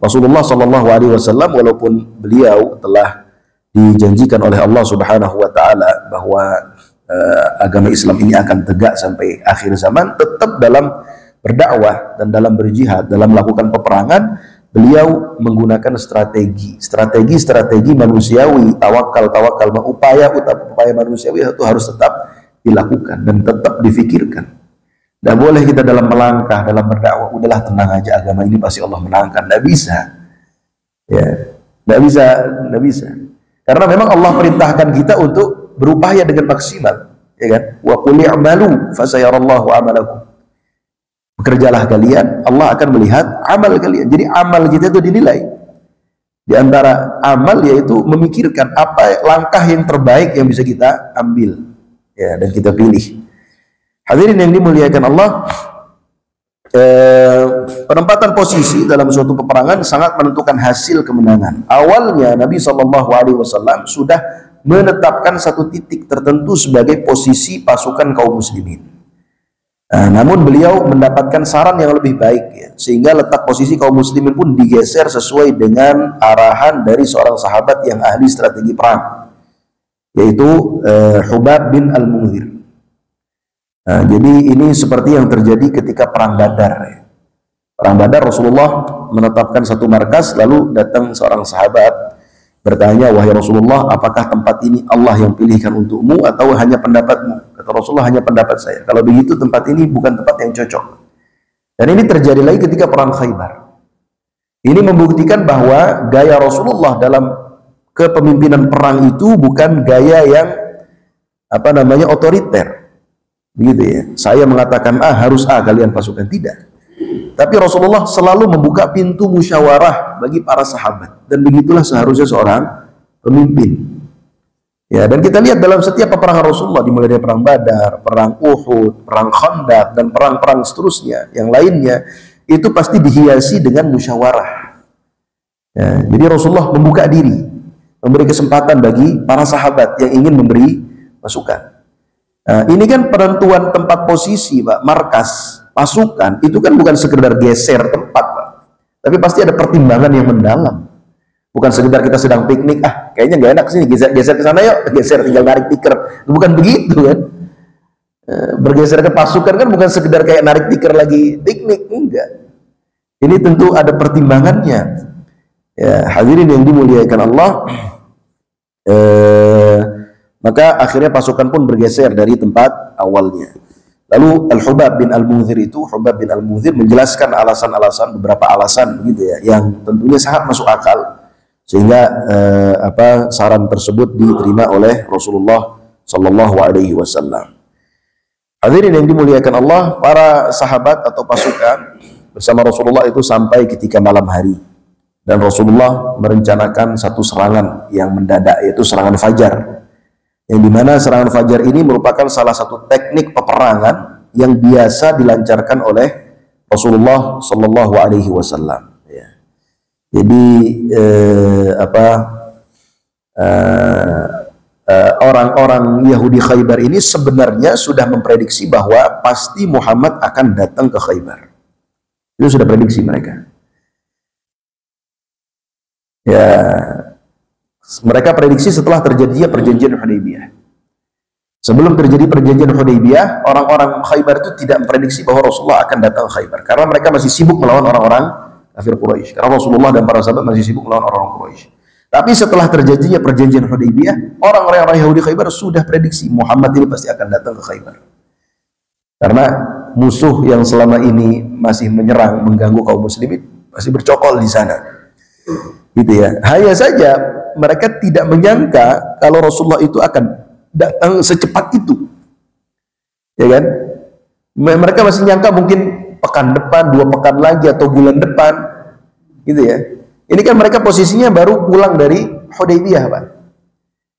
Rasulullah Sallallahu Alaihi Wasallam walaupun beliau telah dijanjikan oleh Allah Subhanahu Wa Taala bahwa agama Islam ini akan tegak sampai akhir zaman, tetap dalam berdakwah dan dalam berjihad, dalam melakukan peperangan, beliau menggunakan strategi manusiawi, tawakal, upaya manusiawi itu harus tetap dilakukan dan tetap difikirkan. Tidak boleh kita dalam melangkah, dalam berdakwah, udahlah tenang aja, agama ini pasti Allah menangkan. Tidak bisa, ya, tidak bisa. Karena memang Allah perintahkan kita untuk berupaya dengan maksimal, ya kan? Wa qul i'malu fasayarallahu amalakum. Bekerjalah kalian, Allah akan melihat amal kalian. Jadi amal kita itu dinilai. Di antara amal yaitu memikirkan apa langkah yang terbaik yang bisa kita ambil, ya, dan kita pilih. Hadirin yang dimuliakan Allah, penempatan posisi dalam suatu peperangan sangat menentukan hasil kemenangan. Awalnya Nabi SAW sudah menetapkan satu titik tertentu sebagai posisi pasukan kaum muslimin. Namun beliau mendapatkan saran yang lebih baik, ya, sehingga letak posisi kaum muslimin pun digeser sesuai dengan arahan dari seorang sahabat yang ahli strategi perang, yaitu Hubab bin Al-Munzir. Jadi ini seperti yang terjadi ketika perang Badar, ya. Perang Badar Rasulullah menetapkan satu markas, lalu datang seorang sahabat bertanya, "Wahai Rasulullah, apakah tempat ini Allah yang pilihkan untukmu atau hanya pendapatmu?" Kata Rasulullah, "Hanya pendapat saya. Kalau begitu tempat ini bukan tempat yang cocok." Dan ini terjadi lagi ketika perang Khaybar. Ini membuktikan bahwa gaya Rasulullah dalam kepemimpinan perang itu bukan gaya yang otoriter. Begitu ya. Saya mengatakan A, harus A, kalian pasukan, tidak. Tapi Rasulullah selalu membuka pintu musyawarah bagi para sahabat, dan begitulah seharusnya seorang pemimpin. Ya, dan kita lihat dalam setiap peperangan Rasulullah, dimulai dari perang Badar, perang Uhud, perang Khandaq, dan perang-perang seterusnya yang lainnya, itu pasti dihiasi dengan musyawarah. Ya, jadi Rasulullah membuka diri, memberi kesempatan bagi para sahabat yang ingin memberi masukan. Ini kan penentuan tempat posisi, Pak, markas pasukan itu kan bukan sekedar geser tempat, Pak, tapi pasti ada pertimbangan yang mendalam. Bukan sekedar kita sedang piknik, kayaknya nggak enak sini, geser ke sana yuk, geser, tinggal narik tikar. Bukan begitu kan? Bergeser ke pasukan kan bukan sekedar kayak narik tikar lagi piknik, enggak. Ini tentu ada pertimbangannya. Ya, hadirin yang dimuliakan Allah. Maka akhirnya pasukan pun bergeser dari tempat awalnya. Lalu Al-Hubab bin Al-Munzir menjelaskan alasan-alasan, beberapa alasan begitu ya, yang tentunya sangat masuk akal sehingga saran tersebut diterima oleh Rasulullah Sallallahu Alaihi Wasallam. Hadirin yang dimuliakan Allah, para sahabat atau pasukan bersama Rasulullah itu sampai ketika malam hari, dan Rasulullah merencanakan satu serangan yang mendadak, yaitu serangan fajar. Yang dimana serangan fajar ini merupakan salah satu teknik peperangan yang biasa dilancarkan oleh Rasulullah Sallallahu Alaihi Wasallam. Ya. Jadi orang-orang Yahudi Khaybar ini sebenarnya sudah memprediksi bahwa pasti Muhammad akan datang ke Khaybar. Itu sudah prediksi mereka. Ya, mereka prediksi setelah terjadinya perjanjian Hudaybiyah. Sebelum terjadi perjanjian Hudaybiyah, orang-orang Khaybar itu tidak memprediksi bahwa Rasulullah akan datang ke Khaybar, karena mereka masih sibuk melawan orang-orang kafir Quraisy. Karena Rasulullah dan para sahabat masih sibuk melawan orang-orang Quraisy. Tapi setelah terjadinya perjanjian Hudaybiyah, orang-orang Yahudi Khaybar sudah prediksi Muhammad ini pasti akan datang ke Khaybar. Karena musuh yang selama ini masih menyerang, mengganggu kaum muslimin masih bercokol di sana. Gitu ya. Hanya saja mereka tidak menyangka kalau Rasulullah itu akan datang secepat itu. Ya kan? Mereka masih nyangka mungkin pekan depan, 2 pekan lagi, atau bulan depan. Gitu ya. Ini kan mereka posisinya baru pulang dari Hudaybiyah, Pak.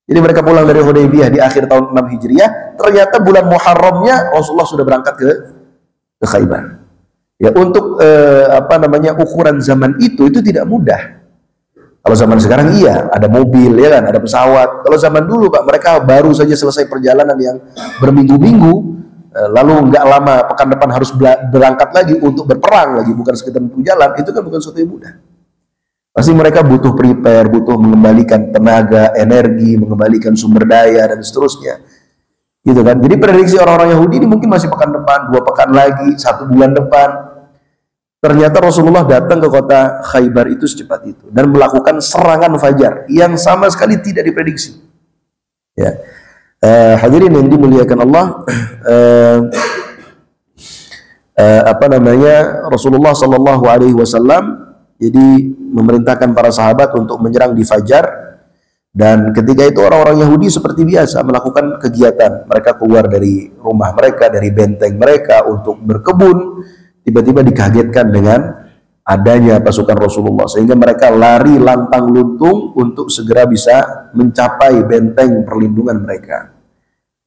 Jadi mereka pulang dari Hudaybiyah di akhir tahun 6 Hijriah, ternyata bulan Muharramnya Rasulullah sudah berangkat ke Khaybar. Ya, untuk ukuran zaman itu tidak mudah. Kalau zaman sekarang iya, ada mobil ya kan, ada pesawat. Kalau zaman dulu Pak, mereka baru saja selesai perjalanan yang berminggu-minggu, lalu nggak lama pekan depan harus berangkat lagi untuk berperang lagi, bukan sekedar menempuh jalan. Itu kan bukan sesuatu yang mudah. Pasti mereka butuh prepare, butuh mengembalikan tenaga, energi, mengembalikan sumber daya dan seterusnya. Gitu kan. Jadi prediksi orang-orang Yahudi ini mungkin masih pekan depan, 2 pekan lagi, 1 bulan depan. Ternyata Rasulullah datang ke kota Khaybar itu secepat itu dan melakukan serangan fajar yang sama sekali tidak diprediksi. Ya. Hadirin yang dimuliakan Allah, Rasulullah Sallallahu Alaihi Wasallam jadi memerintahkan para sahabat untuk menyerang di fajar, dan ketika itu orang-orang Yahudi seperti biasa melakukan kegiatan. Mereka keluar dari rumah mereka, dari benteng mereka untuk berkebun. Tiba-tiba dikagetkan dengan adanya pasukan Rasulullah, sehingga mereka lari lantang luntung untuk segera bisa mencapai benteng perlindungan mereka.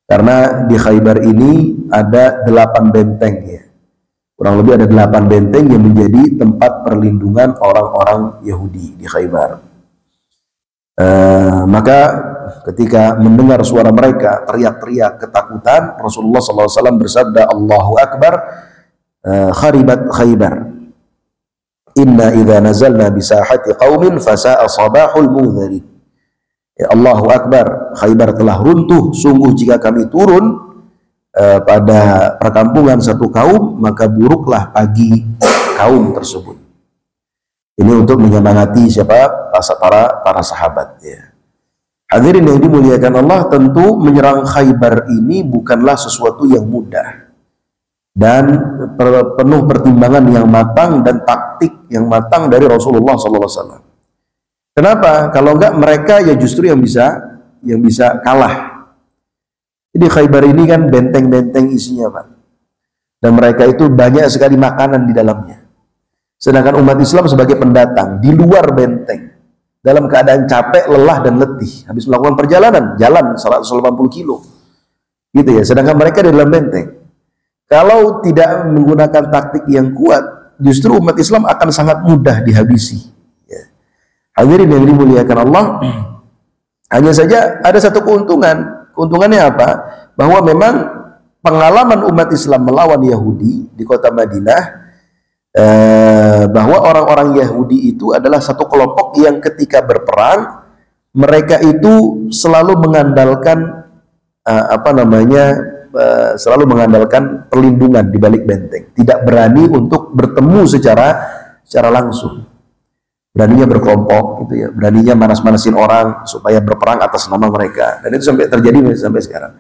Karena di Khaybar ini ada 8 benteng ya. Kurang lebih ada 8 benteng yang menjadi tempat perlindungan orang-orang Yahudi di Khaybar. Maka ketika mendengar suara mereka teriak-teriak ketakutan, Rasulullah SAW bersabda, Allahu Akbar, kharibat Khaybar, inna idza nazalna bisahati qaumin fasa'a sabahul munzirin. Ya, Allahu Akbar, Khaybar telah runtuh, sungguh jika kami turun pada perkampungan satu kaum, maka buruklah pagi kaum tersebut. Ini untuk menyemangati siapa? Para sahabat ya. Hadirin yang dimuliakan Allah, tentu menyerang Khaybar ini bukanlah sesuatu yang mudah dan penuh pertimbangan yang matang dan taktik yang matang dari Rasulullah SAW. Kenapa? Kalau enggak mereka ya justru yang bisa kalah. Jadi Khaybar ini kan benteng-benteng isinya Pak, dan mereka itu banyak sekali makanan di dalamnya. Sedangkan umat Islam sebagai pendatang di luar benteng, dalam keadaan capek, lelah dan letih, habis melakukan perjalanan jalan 180 kilo, gitu ya. Sedangkan mereka di dalam benteng. Kalau tidak menggunakan taktik yang kuat, justru umat Islam akan sangat mudah dihabisi. Ya. Hadirin yang dimuliakan Allah, hanya saja ada satu keuntungan. Keuntungannya apa? Bahwa memang pengalaman umat Islam melawan Yahudi di kota Madinah, bahwa orang-orang Yahudi itu adalah satu kelompok yang ketika berperang, mereka itu selalu mengandalkan selalu mengandalkan perlindungan di balik benteng, tidak berani untuk bertemu secara langsung. Beraninya berkelompok gitu ya, beraninya manas-manasin orang supaya berperang atas nama mereka, dan itu sampai terjadi sampai sekarang.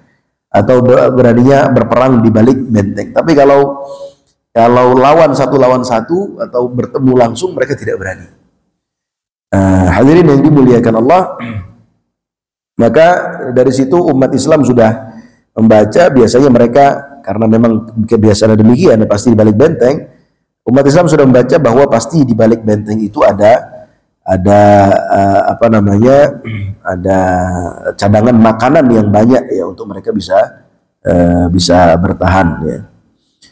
atau beraninya berperang di balik benteng. Tapi kalau lawan satu atau bertemu langsung, mereka tidak berani. Hadirin yang dimuliakan Allah, maka dari situ umat Islam sudah membaca, biasanya mereka karena memang kebiasaan demikian, pasti di balik benteng, umat Islam sudah membaca bahwa pasti di balik benteng itu ada cadangan makanan yang banyak ya untuk mereka bisa bertahan ya.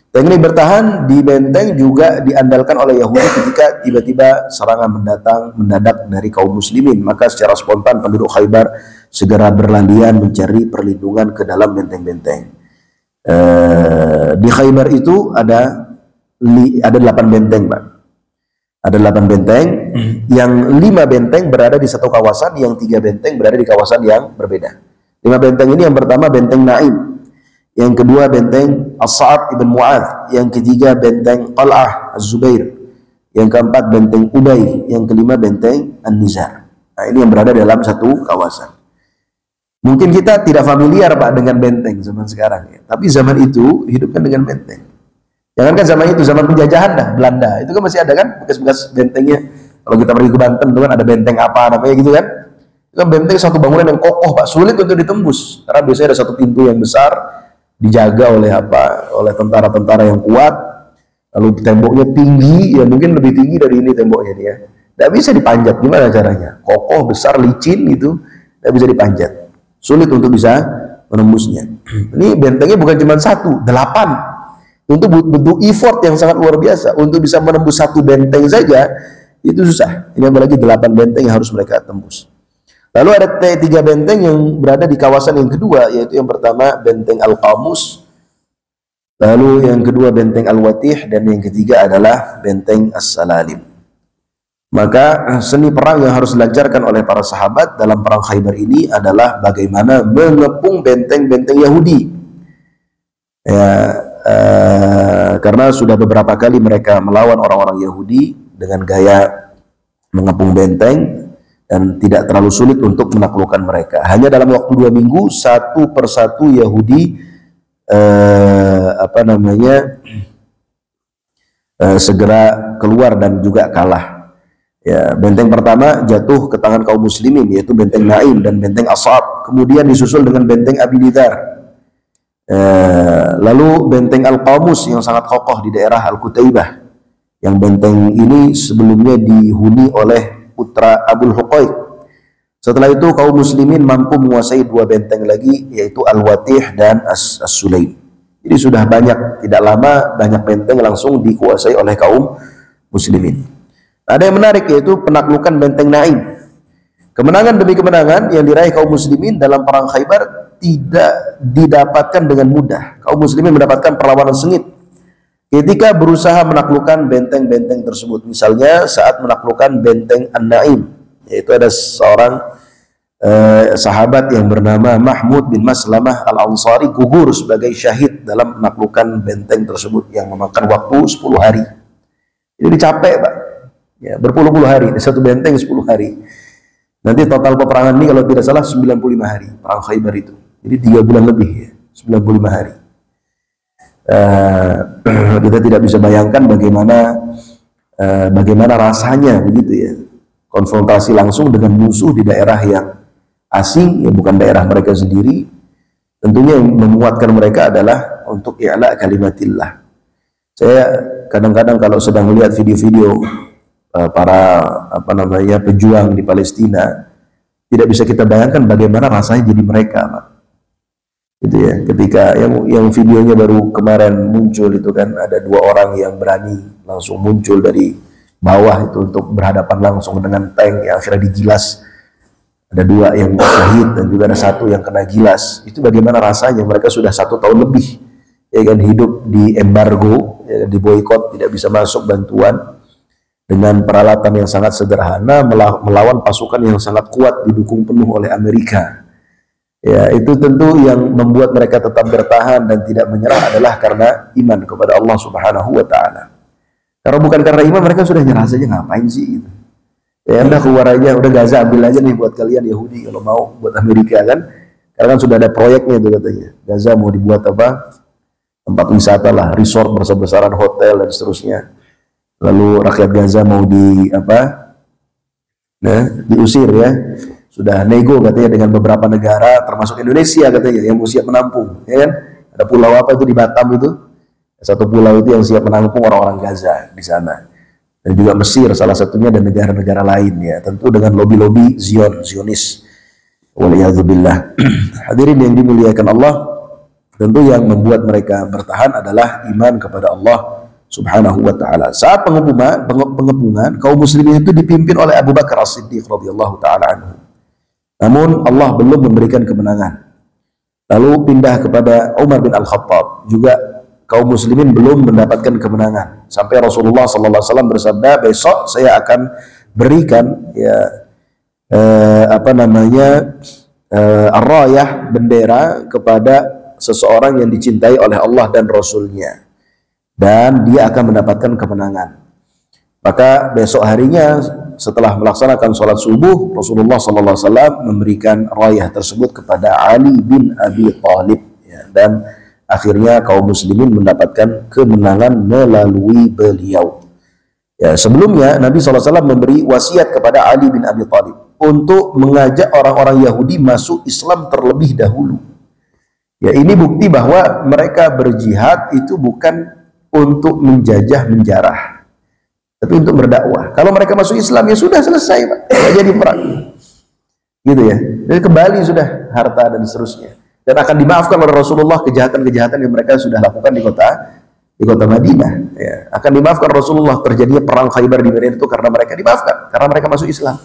Teknik bertahan di benteng juga diandalkan oleh Yahudi ketika tiba-tiba serangan mendadak dari kaum muslimin, maka secara spontan penduduk Khaybar segera berlarian mencari perlindungan ke dalam benteng-benteng. Di Khaybar itu ada 8 benteng, Pak. Ada 8 benteng, yang 5 benteng berada di satu kawasan, yang 3 benteng berada di kawasan yang berbeda. 5 benteng ini, yang pertama benteng Naim, yang kedua benteng As-Sa'ab ibn Mu'adz, yang ketiga benteng Qal'ah Az-Zubair, yang keempat benteng Ubay, yang kelima benteng An-Nizar. Nah, ini yang berada dalam satu kawasan. Mungkin kita tidak familiar, Pak, dengan benteng zaman sekarang ya. Tapi zaman itu hidupkan dengan benteng. Jangankan zaman itu, zaman penjajahan dah, Belanda. Itu kan masih ada kan bekas-bekas bentengnya. Kalau kita pergi ke Banten tuh kan ada benteng apa namanya gitu kan. Itu kan benteng satu bangunan yang kokoh, Pak, sulit untuk ditembus. Karena biasanya ada satu pintu yang besar, dijaga oleh tentara-tentara yang kuat. Lalu temboknya tinggi, ya mungkin lebih tinggi dari ini temboknya dia. Tidak bisa dipanjat, gimana caranya? Kokoh, besar, licin gitu, tidak bisa dipanjat. Sulit untuk bisa menembusnya. Ini bentengnya bukan cuma 1, 8. Untuk bentuk effort yang sangat luar biasa. Untuk bisa menembus 1 benteng saja itu susah. Ini apalagi 8 benteng yang harus mereka tembus. Lalu ada 3 benteng yang berada di kawasan yang kedua, yaitu yang pertama benteng Al-Qamus, lalu yang kedua benteng Al-Watih, dan yang ketiga adalah benteng As-Salalim. Maka seni perang yang harus dilancarkan oleh para sahabat dalam perang Khaybar ini adalah bagaimana mengepung benteng-benteng Yahudi. Ya, karena sudah beberapa kali mereka melawan orang-orang Yahudi dengan gaya mengepung benteng dan tidak terlalu sulit untuk menaklukkan mereka. Hanya dalam waktu 2 minggu satu persatu Yahudi segera keluar dan juga kalah. Ya, benteng pertama jatuh ke tangan kaum muslimin, yaitu benteng Naim dan benteng As-Sa'ab. Kemudian disusul dengan benteng Abi Nidar. Lalu benteng Al-Qamus yang sangat kokoh di daerah Al-Kutaibah. Yang benteng ini sebelumnya dihuni oleh putra Abul Huqaiq. Setelah itu kaum muslimin mampu menguasai 2 benteng lagi, yaitu Al-Watih dan As-Sulaim. Jadi sudah tidak lama banyak benteng langsung dikuasai oleh kaum muslimin. Ada yang menarik, yaitu penaklukan benteng Naim. Kemenangan demi kemenangan yang diraih kaum muslimin dalam perang Khaybar tidak didapatkan dengan mudah. Kaum muslimin mendapatkan perlawanan sengit ketika berusaha menaklukkan benteng-benteng tersebut. Misalnya saat menaklukkan benteng An-Naim, yaitu ada seorang sahabat yang bernama Mahmud bin Maslamah Al-Ansari gugur sebagai syahid dalam menaklukkan benteng tersebut yang memakan waktu 10 hari. Jadi capek, Pak. Ya, berpuluh-puluh hari, satu benteng 10 hari. Nanti total peperangan ini kalau tidak salah 95 hari perang Khaybar itu. Jadi 3 bulan lebih ya, 95 hari. Kita tidak bisa bayangkan bagaimana rasanya begitu ya. Konfrontasi langsung dengan musuh di daerah yang asing, ya bukan daerah mereka sendiri. Tentunya yang memuatkan mereka adalah untuk i'la kalimatillah. Saya kadang-kadang kalau sedang melihat video-video para pejuang di Palestina, tidak bisa kita bayangkan bagaimana rasanya jadi mereka, Pak. Gitu ya, ketika yang videonya baru kemarin muncul itu kan, ada 2 orang yang berani langsung muncul dari bawah itu untuk berhadapan langsung dengan tank yang akhirnya digilas. Ada 2 yang syahid dan juga ada 1 yang kena gilas. Itu bagaimana rasanya? Mereka sudah 1 tahun lebih ya kan hidup di embargo, ya, di boykot, tidak bisa masuk bantuan, dengan peralatan yang sangat sederhana melawan pasukan yang sangat kuat didukung penuh oleh Amerika. Ya, itu tentu yang membuat mereka tetap bertahan dan tidak menyerah adalah karena iman kepada Allah Subhanahu wa taala. Kalau bukan karena iman, mereka sudah nyerah saja, ngapain sih gitu. Ya udah keluar aja, udah Gaza ambil aja nih buat kalian Yahudi kalau mau, buat Amerika kan. Karena kan sudah ada proyeknya itu katanya. Gaza mau dibuat apa? Tempat wisata lah, resort besar-besaran, hotel dan seterusnya. Lalu rakyat Gaza mau diusir ya. Sudah nego katanya dengan beberapa negara termasuk Indonesia katanya yang mau siap menampung, ya kan? Ada pulau apa itu di Batam itu? Satu pulau itu yang siap menampung orang-orang Gaza di sana. Dan juga Mesir salah satunya dan negara-negara lain ya. Tentu dengan lobi-lobi Zionis. Waliyadzubillah. Hadirin yang dimuliakan Allah, tentu yang membuat mereka bertahan adalah iman kepada Allah Subhanahu wa taala. Saat pengepungan kaum muslimin itu dipimpin oleh Abu Bakar As-Siddiq radhiyallahu taala anhu. Namun Allah belum memberikan kemenangan. Lalu pindah kepada Umar bin Al-Khattab, juga kaum muslimin belum mendapatkan kemenangan. Sampai Rasulullah sallallahu alaihi wasallam bersabda, besok saya akan berikan ar-rayah, bendera kepada seseorang yang dicintai oleh Allah dan Rasulnya, dan dia akan mendapatkan kemenangan. Maka besok harinya setelah melaksanakan sholat subuh, Rasulullah SAW memberikan rayah tersebut kepada Ali bin Abi Thalib ya, dan akhirnya kaum muslimin mendapatkan kemenangan melalui beliau. Ya, sebelumnya Nabi SAW memberi wasiat kepada Ali bin Abi Thalib untuk mengajak orang-orang Yahudi masuk Islam terlebih dahulu. Ya, ini bukti bahwa mereka berjihad itu bukan untuk menjajah menjarah, tapi untuk berdakwah. Kalau mereka masuk Islam ya sudah selesai, Pak. Tidak jadi perang. Gitu ya. Jadi kembali sudah harta dan seterusnya. Dan akan dimaafkan oleh Rasulullah kejahatan-kejahatan yang mereka sudah lakukan di kota Madinah. Ya. Akan dimaafkan Rasulullah terjadinya perang Khaybar di Madinah itu karena mereka dimaafkan, karena mereka masuk Islam.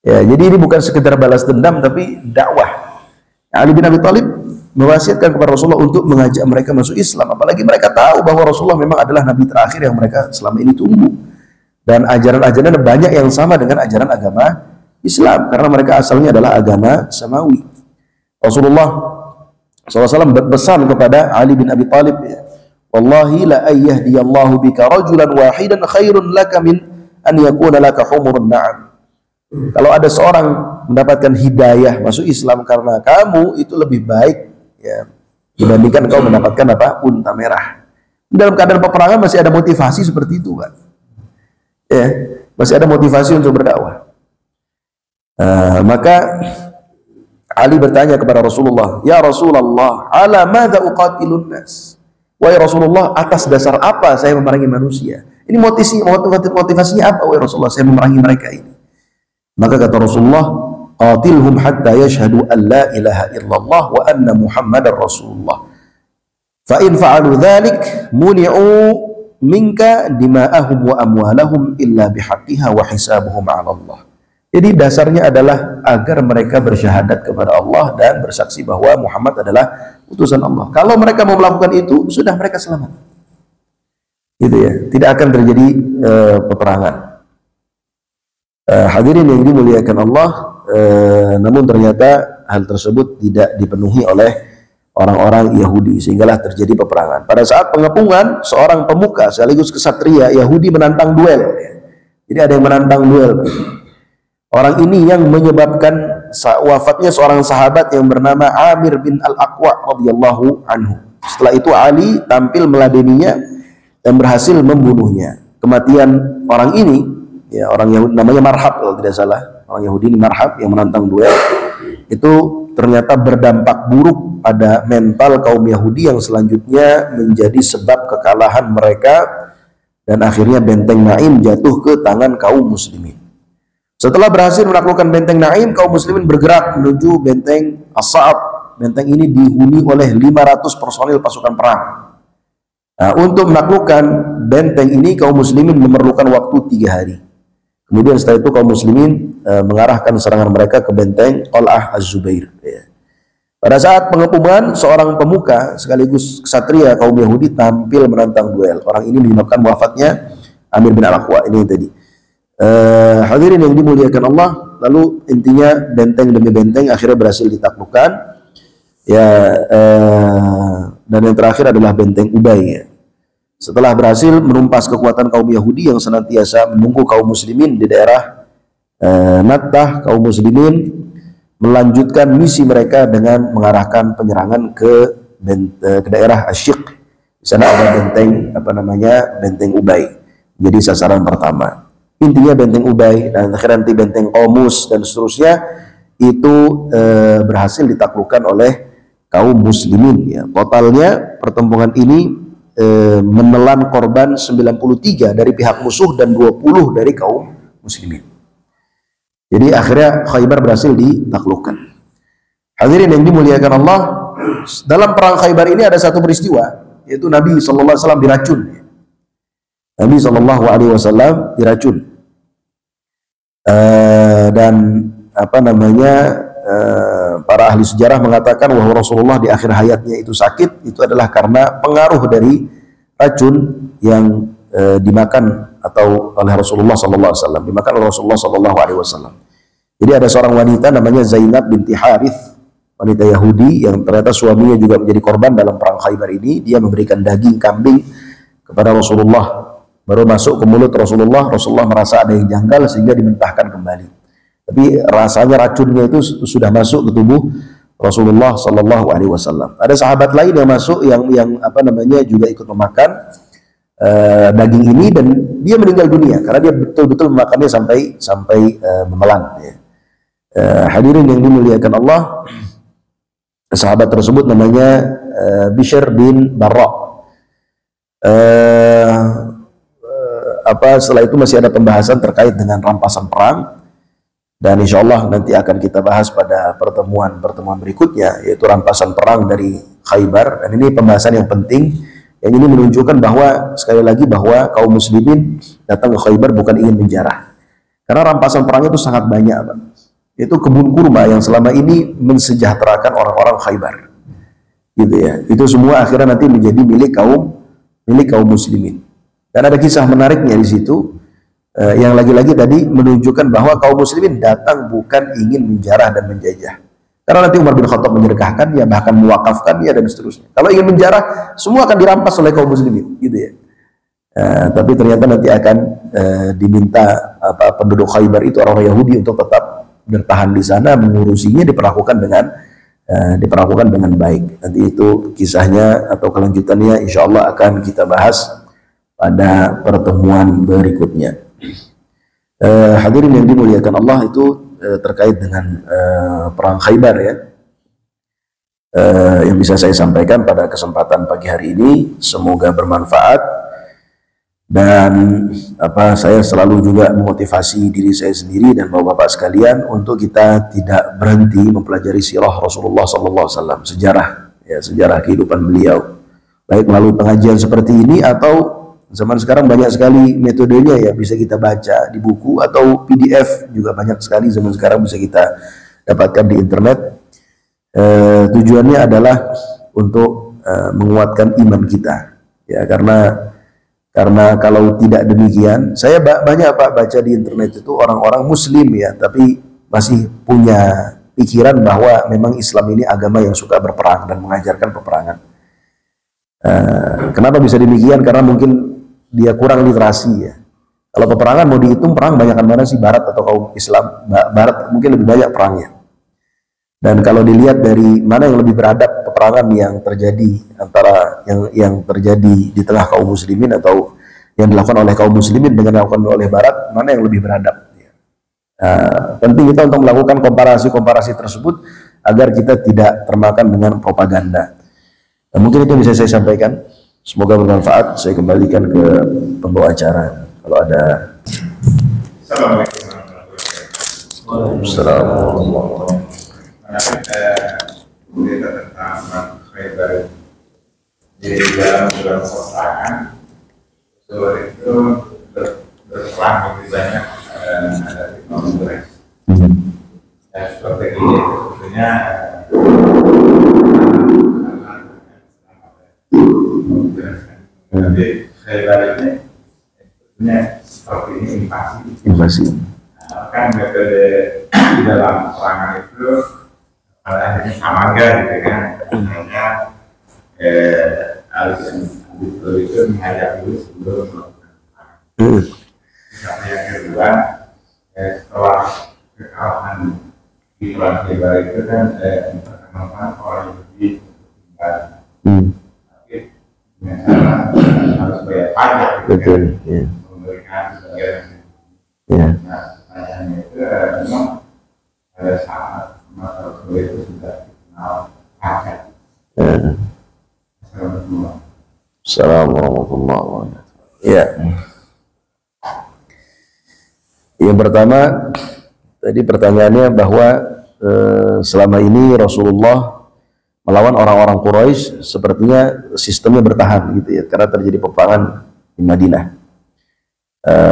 Ya, jadi ini bukan sekedar balas dendam tapi dakwah. Ali bin Abi Thalib mewasiatkan kepada Rasulullah untuk mengajak mereka masuk Islam, apalagi mereka tahu bahwa Rasulullah memang adalah nabi terakhir yang mereka selama ini tunggu, dan ajaran-ajaran banyak yang sama dengan ajaran agama Islam karena mereka asalnya adalah agama samawi. Rasulullah SAW berpesan kepada Ali bin Abi Thalib, wallahi la ayyahdiyallahu bika rajulan wahidan khairun laka min an yakuna laka humurun na'am. Kalau ada seorang mendapatkan hidayah masuk Islam karena kamu, itu lebih baik ya dibandingkan kau mendapatkan unta merah. Dalam keadaan peperangan masih ada motivasi seperti itu, Pak. Ya, masih ada motivasi untuk berdakwah. Maka Ali bertanya kepada Rasulullah, ya Rasulullah, ala madza uqatilun nas? Wahai Rasulullah, atas dasar apa saya memerangi manusia? Ini motivasinya apa, wahai Rasulullah, saya memerangi mereka ini? Maka kata Rasulullah, qatilhum hatta yashhadu an la ilaha illallah wa anna Muhammadar Rasulullah. Fa in fa'alu dzalik muni'u minka dima'ahum wa amwalahum illa bihaqqiha wa hisabuhum 'ala Allah. Jadi dasarnya adalah agar mereka bersyahadat kepada Allah dan bersaksi bahwa Muhammad adalah utusan Allah. Kalau mereka mau melakukan itu, sudah mereka selamat. Gitu ya, tidak akan terjadi peperangan. Hadirin yang dimuliakan Allah, namun ternyata hal tersebut tidak dipenuhi oleh orang-orang Yahudi sehinggalah terjadi peperangan. Pada saat pengepungan, seorang pemuka sekaligus kesatria Yahudi menantang duel. Jadi ada yang menantang duel. Orang ini yang menyebabkan wafatnya seorang sahabat yang bernama Amir bin Al-Aqwa radhiyallahu anhu. Setelah itu Ali tampil meladeninya dan berhasil membunuhnya. Kematian orang ini, ya, orang Yahudi namanya Marhab kalau tidak salah, orang Yahudi ini Marhab yang menantang duel, itu ternyata berdampak buruk pada mental kaum Yahudi yang selanjutnya menjadi sebab kekalahan mereka dan akhirnya benteng Naim jatuh ke tangan kaum muslimin. Setelah berhasil menaklukkan benteng Naim, kaum muslimin bergerak menuju benteng As-Sa'ab. Benteng ini dihuni oleh 500 personil pasukan perang. Nah, untuk menaklukkan benteng ini kaum muslimin memerlukan waktu 3 hari. Kemudian setelah itu kaum muslimin mengarahkan serangan mereka ke benteng Qal'ah Az-Zubair. Ya. Pada saat pengepungan, seorang pemuka sekaligus ksatria kaum Yahudi tampil menantang duel. Orang ini menyebabkan wafatnya Amir bin Al-Aqwa. Ini tadi. Hadirin yang dimuliakan Allah, lalu intinya benteng demi benteng akhirnya berhasil ditaklukkan. Ya, dan yang terakhir adalah benteng Ubay. Ya. Setelah berhasil menumpas kekuatan kaum Yahudi yang senantiasa menunggu kaum muslimin di daerah Nattah, kaum muslimin melanjutkan misi mereka dengan mengarahkan penyerangan ke daerah Asyiq. Di sana ada benteng benteng Ubay, jadi sasaran pertama. Intinya benteng Ubay dan akhirnya nanti benteng Qamus dan seterusnya itu berhasil ditaklukkan oleh kaum muslimin ya. Totalnya pertempuran ini menelan korban 93 dari pihak musuh dan 20 dari kaum muslimin. Jadi akhirnya Khaybar berhasil ditaklukkan. Hadirin yang dimuliakan Allah, dalam perang Khaybar ini ada satu peristiwa, yaitu Nabi SAW diracun. Nabi SAW diracun. Dan para ahli sejarah mengatakan bahwa Rasulullah di akhir hayatnya itu sakit, itu adalah karena pengaruh dari racun yang dimakan atau oleh Rasulullah SAW, dimakan oleh Rasulullah SAW. Jadi ada seorang wanita namanya Zainab binti Harith, wanita Yahudi yang ternyata suaminya juga menjadi korban dalam perang Khaybar ini. Dia memberikan daging kambing kepada Rasulullah, baru masuk ke mulut Rasulullah. Rasulullah merasa ada yang janggal sehingga dimentahkan kembali. Tapi rasanya racunnya itu sudah masuk ke tubuh Rasulullah SAW. Ada sahabat lain yang masuk yang juga ikut memakan daging ini dan dia meninggal dunia karena dia betul-betul memakannya sampai menelan. Ya. Hadirin yang dimuliakan Allah, sahabat tersebut namanya Bishr bin Barra. Setelah itu masih ada pembahasan terkait dengan rampasan perang. Dan insya Allah nanti akan kita bahas pada pertemuan berikutnya, yaitu rampasan perang dari Khaybar. Dan ini pembahasan yang penting, yang ini menunjukkan bahwa sekali lagi bahwa kaum muslimin datang ke Khaybar bukan ingin menjarah, karena rampasan perang itu sangat banyak, Pak. Itu kebun kurma yang selama ini mensejahterakan orang-orang Khaybar, gitu ya. Itu semua akhirnya nanti menjadi milik kaum muslimin. Dan ada kisah menariknya di situ. Yang lagi-lagi tadi menunjukkan bahwa kaum muslimin datang bukan ingin menjarah dan menjajah. Karena nanti Umar bin Khattab menyedekahkan, ya bahkan mewakafkan, ya dan seterusnya. Kalau ingin menjarah, semua akan dirampas oleh kaum muslimin, gitu ya. Tapi ternyata nanti akan diminta penduduk Khaybar itu orang Yahudi untuk tetap bertahan di sana, mengurusinya, diperlakukan dengan baik. Nanti itu kisahnya atau kelanjutannya insya Allah akan kita bahas pada pertemuan berikutnya. Hadirin yang dimuliakan Allah, itu terkait dengan perang Khaybar ya, yang bisa saya sampaikan pada kesempatan pagi hari ini. Semoga bermanfaat dan saya selalu juga memotivasi diri saya sendiri dan bapak-bapak sekalian untuk kita tidak berhenti mempelajari sirah Rasulullah SAW, sejarah kehidupan beliau, baik melalui pengajian seperti ini atau zaman sekarang banyak sekali metodenya ya, bisa kita baca di buku atau PDF juga banyak sekali zaman sekarang bisa kita dapatkan di internet. Tujuannya adalah untuk menguatkan iman kita ya, karena kalau tidak demikian, saya banyak baca di internet itu orang-orang muslim ya, tapi masih punya pikiran bahwa memang Islam ini agama yang suka berperang dan mengajarkan peperangan. Kenapa bisa demikian? Karena mungkin dia kurang literasi ya. Kalau peperangan mau dihitung perang banyakkan mana sih, Barat atau kaum Islam? Barat mungkin lebih banyak perangnya. Dan kalau dilihat dari mana yang lebih beradab peperangan yang terjadi antara yang terjadi di tengah kaum muslimin atau yang dilakukan oleh kaum muslimin dengan dilakukan oleh Barat, mana yang lebih beradab? Penting kita untuk melakukan komparasi tersebut agar kita tidak termakan dengan propaganda. Mungkin itu bisa saya sampaikan. Semoga bermanfaat. Saya kembalikan ke pembawa acara. Kalau ada. Assalamualaikum warahmatullahi wabarakatuh. Berita tentang Khaybar di dalam bulan peperangan itu berperang lebih banyak dari Kongres. Strategi tentunya jadi Khaybar ini sebetulnya seperti ini invasi. Kan metode di dalam perangan itu pada akhirnya samaga gitu kan, makanya harus itu menghadap dulu sebelum melakukan perangan. Sampai yang kedua, setelah kekalahan di perang Khaybar itu kan memperkenalkan orang Yahudi tinggal, tapi dengan cara harus bayar pajak, gitu kan, memberikan sebagian. Nah, pertanyaannya itu memang pada saat Rasul itu sudah dikenal pajak. Assalamualaikum warahmatullahi wabarakatuh. Ya. Yang pertama, tadi pertanyaannya bahwa selama ini Rasulullah melawan orang-orang Quraisy sepertinya sistemnya bertahan gitu ya, karena terjadi peperangan di Madinah.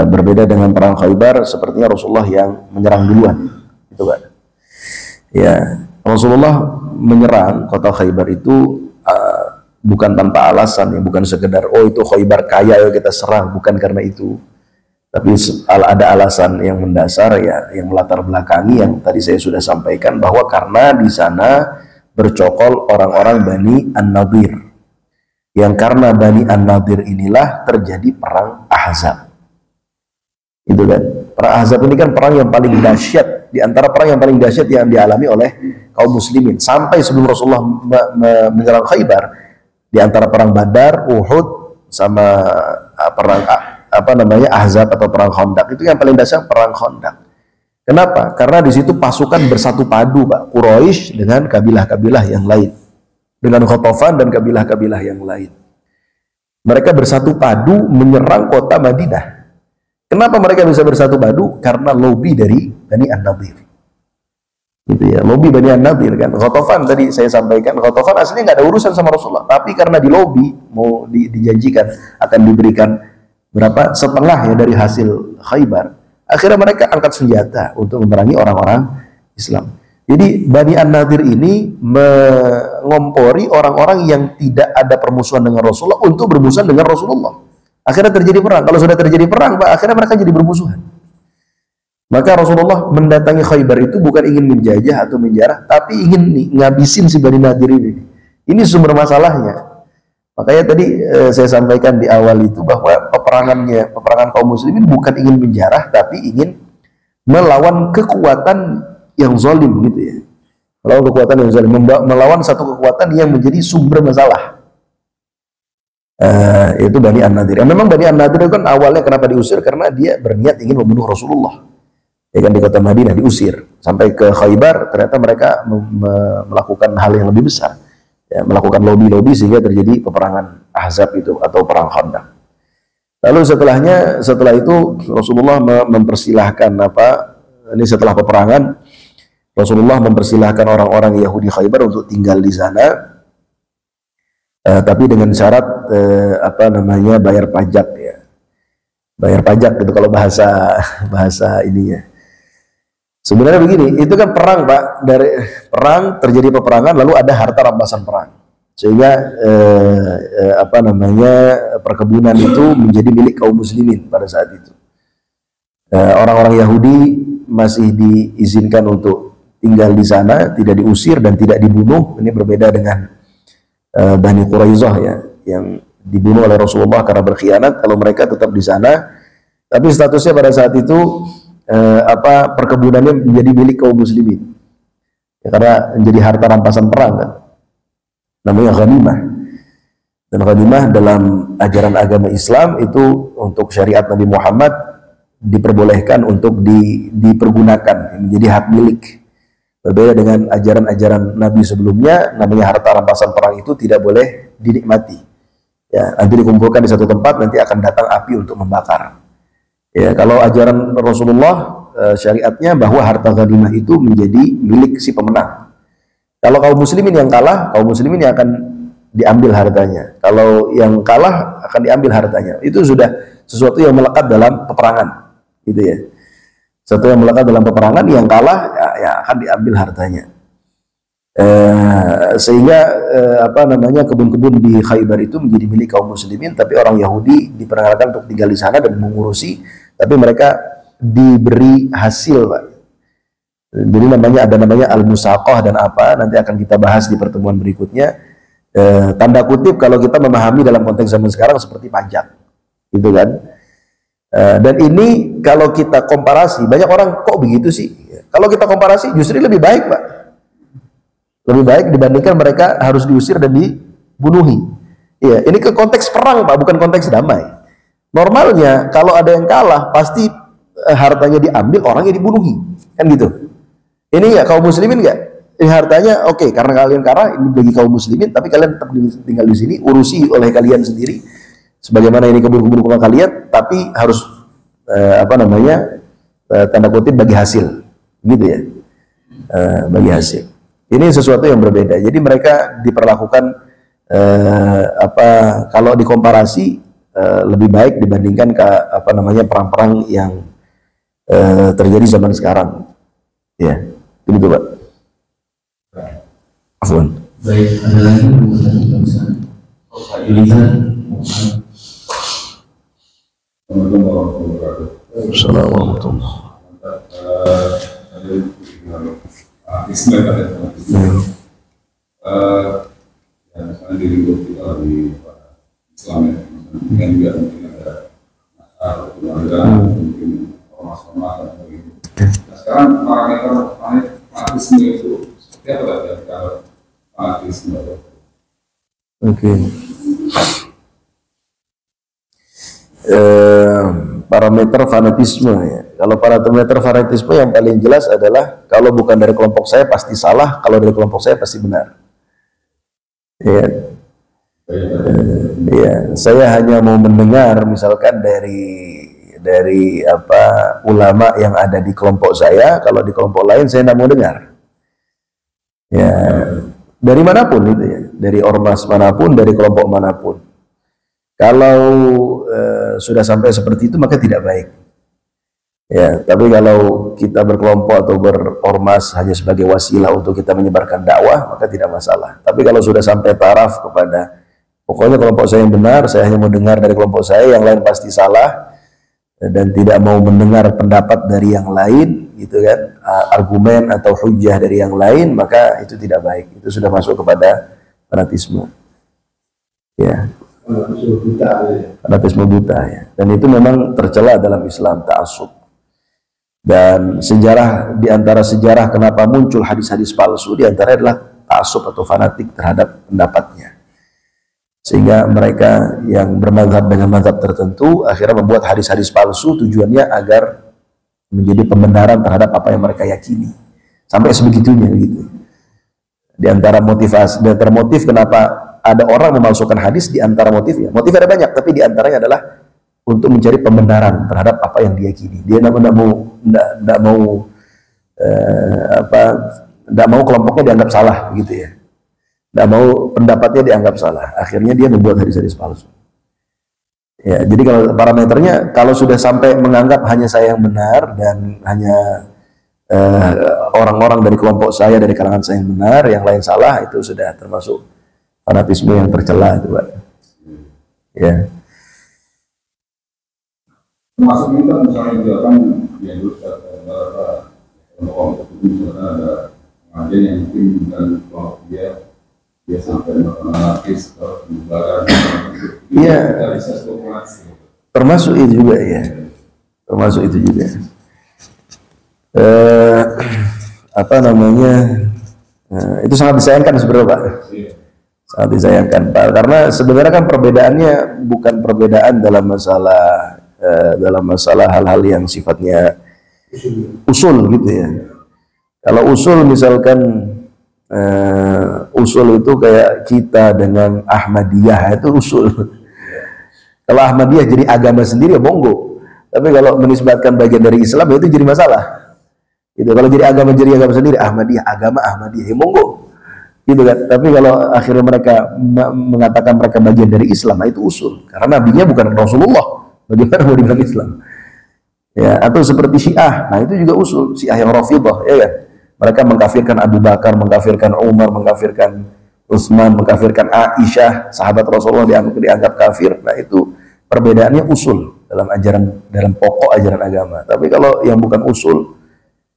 Berbeda dengan perang Khaybar, sepertinya Rasulullah yang menyerang duluan, gitu kan? Ya, Rasulullah menyerang kota Khaybar itu bukan tanpa alasan, ya, bukan sekedar oh itu Khaybar kaya ya kita serang, bukan karena itu. Tapi ada alasan yang mendasar ya, yang melatar belakangi yang tadi saya sudah sampaikan, bahwa karena di sana bercokol orang-orang Bani An-Nadir, yang karena Bani An-Nadir inilah terjadi perang Ahzab. Itu kan, perang Ahzab ini kan perang yang paling dahsyat, di antara perang yang paling dahsyat yang dialami oleh kaum muslimin sampai sebelum Rasulullah menyerang Khaybar. Di antara perang Badar, Uhud, sama perang Ahzab atau perang Khandaq, itu yang paling dahsyat perang Khandaq. Kenapa? Karena di situ pasukan bersatu padu, Pak, Quraisy dengan kabilah-kabilah yang lain, dengan Ghatafan dan kabilah-kabilah yang lain. Mereka bersatu padu menyerang kota Madinah. Kenapa mereka bisa bersatu padu? Karena lobby dari Bani An-Nadir. Gitu ya, lobby Bani An-Nadir kan. Ghatafan tadi saya sampaikan, Ghatafan aslinya nggak ada urusan sama Rasulullah, tapi karena di lobby mau dijanjikan akan diberikan berapa setengah ya dari hasil Khaybar, akhirnya mereka angkat senjata untuk memerangi orang-orang Islam. Jadi Bani An-Nadir ini mengompori orang-orang yang tidak ada permusuhan dengan Rasulullah untuk bermusuhan dengan Rasulullah. Akhirnya terjadi perang. Kalau sudah terjadi perang, Pak, akhirnya mereka jadi bermusuhan. Maka Rasulullah mendatangi Khaybar itu bukan ingin menjajah atau menjarah, tapi ingin ngabisin si Bani Nadir ini. Ini sumber masalahnya. Makanya tadi saya sampaikan di awal itu bahwa peperangan kaum muslimin bukan ingin menjarah, tapi ingin melawan kekuatan yang zalim gitu ya. Melawan kekuatan yang zalim, melawan satu kekuatan yang menjadi sumber masalah. Itu Bani An-Nadir. Memang Bani An-Nadir itu kan awalnya kenapa diusir? Karena dia berniat ingin membunuh Rasulullah. Ya kan, di kota Madinah diusir. Sampai ke Khaybar, ternyata mereka melakukan hal yang lebih besar. Ya, melakukan lobby-lobby sehingga terjadi peperangan Ahzab itu atau perang Khandaq. Lalu setelah itu Rasulullah mempersilahkan ini setelah peperangan, Rasulullah mempersilahkan orang-orang Yahudi Khaybar untuk tinggal di sana, tapi dengan syarat bayar pajak ya, bayar pajak gitu kalau bahasa ininya. Sebenarnya begini, itu kan perang, Pak. Dari perang terjadi peperangan, lalu ada harta rampasan perang, sehingga perkebunan itu menjadi milik kaum muslimin pada saat itu. Orang-orang Yahudi masih diizinkan untuk tinggal di sana, tidak diusir dan tidak dibunuh. Ini berbeda dengan Bani Quraisyah ya, yang dibunuh oleh Rasulullah karena berkhianat. Kalau mereka tetap di sana, tapi statusnya pada saat itu perkebunannya menjadi milik kaum muslimin ya, karena menjadi harta rampasan perang kan, namanya ghanimah. Dan ghanimah dalam ajaran agama Islam itu untuk syariat Nabi Muhammad diperbolehkan untuk dipergunakan menjadi hak milik. Berbeda dengan ajaran-ajaran Nabi sebelumnya, namanya harta rampasan perang itu tidak boleh dinikmati ya, nanti dikumpulkan di satu tempat, nanti akan datang api untuk membakar. Ya, kalau ajaran Rasulullah syariatnya bahwa harta ghanimah itu menjadi milik si pemenang. Kalau kaum muslimin yang kalah, kaum muslimin yang akan diambil hartanya. Kalau yang kalah akan diambil hartanya. Itu sudah sesuatu yang melekat dalam peperangan, gitu ya. Sesuatu yang melekat dalam peperangan, yang kalah ya akan diambil hartanya. Sehingga kebun-kebun di Khaybar itu menjadi milik kaum muslimin, tapi orang Yahudi diperkenalkan untuk tinggal di sana dan mengurusi, tapi mereka diberi hasil, Pak. Jadi ada namanya al-musaqah dan nanti akan kita bahas di pertemuan berikutnya. Tanda kutip kalau kita memahami dalam konteks zaman sekarang seperti pajak, gitu kan. Dan ini kalau kita komparasi, banyak orang kok begitu sih? Kalau kita komparasi justru lebih baik, Pak. Lebih baik dibandingkan mereka harus diusir dan dibunuhi. Iya, ini ke konteks perang, Pak, bukan konteks damai. Normalnya kalau ada yang kalah pasti hartanya diambil, orangnya dibunuhi, kan gitu. Ini nggak kaum muslimin nggak? Ini hartanya oke, karena kalian kalah ini bagi kaum muslimin, tapi kalian tetap tinggal di sini, urusi oleh kalian sendiri. Sebagaimana ini kebun-kebun rumah kalian, tapi harus tanda kutip bagi hasil, gitu ya, bagi hasil. Ini sesuatu yang berbeda. Jadi mereka diperlakukan kalau dikomparasi lebih baik dibandingkan perang-perang yang terjadi zaman sekarang. Ya, begitu, Pak. Afwan. Baik, ada lagi Pak Ilizan. Assalamualaikum. Yang sekarang dilingkupi oleh Islam ya, kan juga mungkin ada keluarga, mungkin ormas-ormas dan begitu. Nah sekarang parameter fanatisme itu seperti apa ya kalau fanatisme? Oke. Parameter fanatisme ya. Kalau parameter fanatisme yang paling jelas adalah kalau bukan dari kelompok saya pasti salah, kalau dari kelompok saya pasti benar. Ya, saya hanya mau mendengar misalkan dari ulama yang ada di kelompok saya, kalau di kelompok lain saya tidak mau dengar. Ya, dari manapun itu ya, dari ormas manapun, dari kelompok manapun. Kalau sudah sampai seperti itu maka tidak baik. Ya, tapi kalau kita berkelompok atau berormas hanya sebagai wasilah untuk kita menyebarkan dakwah, maka tidak masalah. Tapi kalau sudah sampai taraf kepada pokoknya kelompok saya yang benar, saya hanya mau dengar dari kelompok saya, yang lain pasti salah, dan tidak mau mendengar pendapat dari yang lain, gitu kan, argumen atau hujah dari yang lain, maka itu tidak baik. Itu sudah masuk kepada fanatisme. Ya. Fanatisme buta ya. Dan itu memang tercela dalam Islam, ta'assub. Dan di antara sejarah kenapa muncul hadis-hadis palsu, di antara adalah ta'assub atau fanatik terhadap pendapatnya. Sehingga mereka yang bermadzhab dengan mazhab tertentu akhirnya membuat hadis-hadis palsu, tujuannya agar menjadi pembenaran terhadap apa yang mereka yakini. Sampai sebegitunya gitu. Di antara motif kenapa ada orang memalsukan hadis, di antara motifnya ada banyak, tapi di antaranya adalah untuk mencari pembenaran terhadap apa yang diyakini. Dia tidak mau kelompoknya dianggap salah, gitu ya. Tidak mau pendapatnya dianggap salah. Akhirnya dia membuat hadis-hadis palsu. Ya, jadi kalau parameternya, kalau sudah sampai menganggap hanya saya yang benar dan hanya orang-orang dari kelompok saya, dari kalangan saya yang benar, yang lain salah, itu sudah termasuk fanatisme yang tercela, itu, Pak. Ya. Termasuk juga misalnya misalkan di Indonesia beberapa kelompok tertentu misalnya ada pengajian yang mungkin bukan kelompok dia sampai menganarkis atau menyebarkan. Iya. Termasuk itu juga ya. Termasuk itu juga. Itu sangat disayangkan sebenarnya, Pak. Sangat disayangkan, Pak. Karena sebenarnya kan perbedaannya bukan perbedaan dalam masalah hal-hal yang sifatnya usul gitu ya. Kalau usul misalkan usul itu kayak kita dengan Ahmadiyah, itu usul. Kalau Ahmadiyah jadi agama sendiri ya monggo. Tapi kalau menisbatkan bagian dari Islam ya itu jadi masalah. Gitu. Kalau jadi agama sendiri, Ahmadiyah, agama Ahmadiyah, ya monggo. Gitu kan. Tapi kalau akhirnya mereka mengatakan mereka bagian dari Islam, itu usul. Karena nabinya bukan Rasulullah. Bagaimana mau dibilang Islam? Ya, atau seperti Syiah. Nah, itu juga usul. Syiah yang Rafidhah, ya kan? Mereka mengkafirkan Abu Bakar, mengkafirkan Umar, mengkafirkan Utsman, mengkafirkan Aisyah, sahabat Rasulullah dianggap kafir. Nah, itu perbedaannya usul dalam pokok ajaran agama. Tapi kalau yang bukan usul,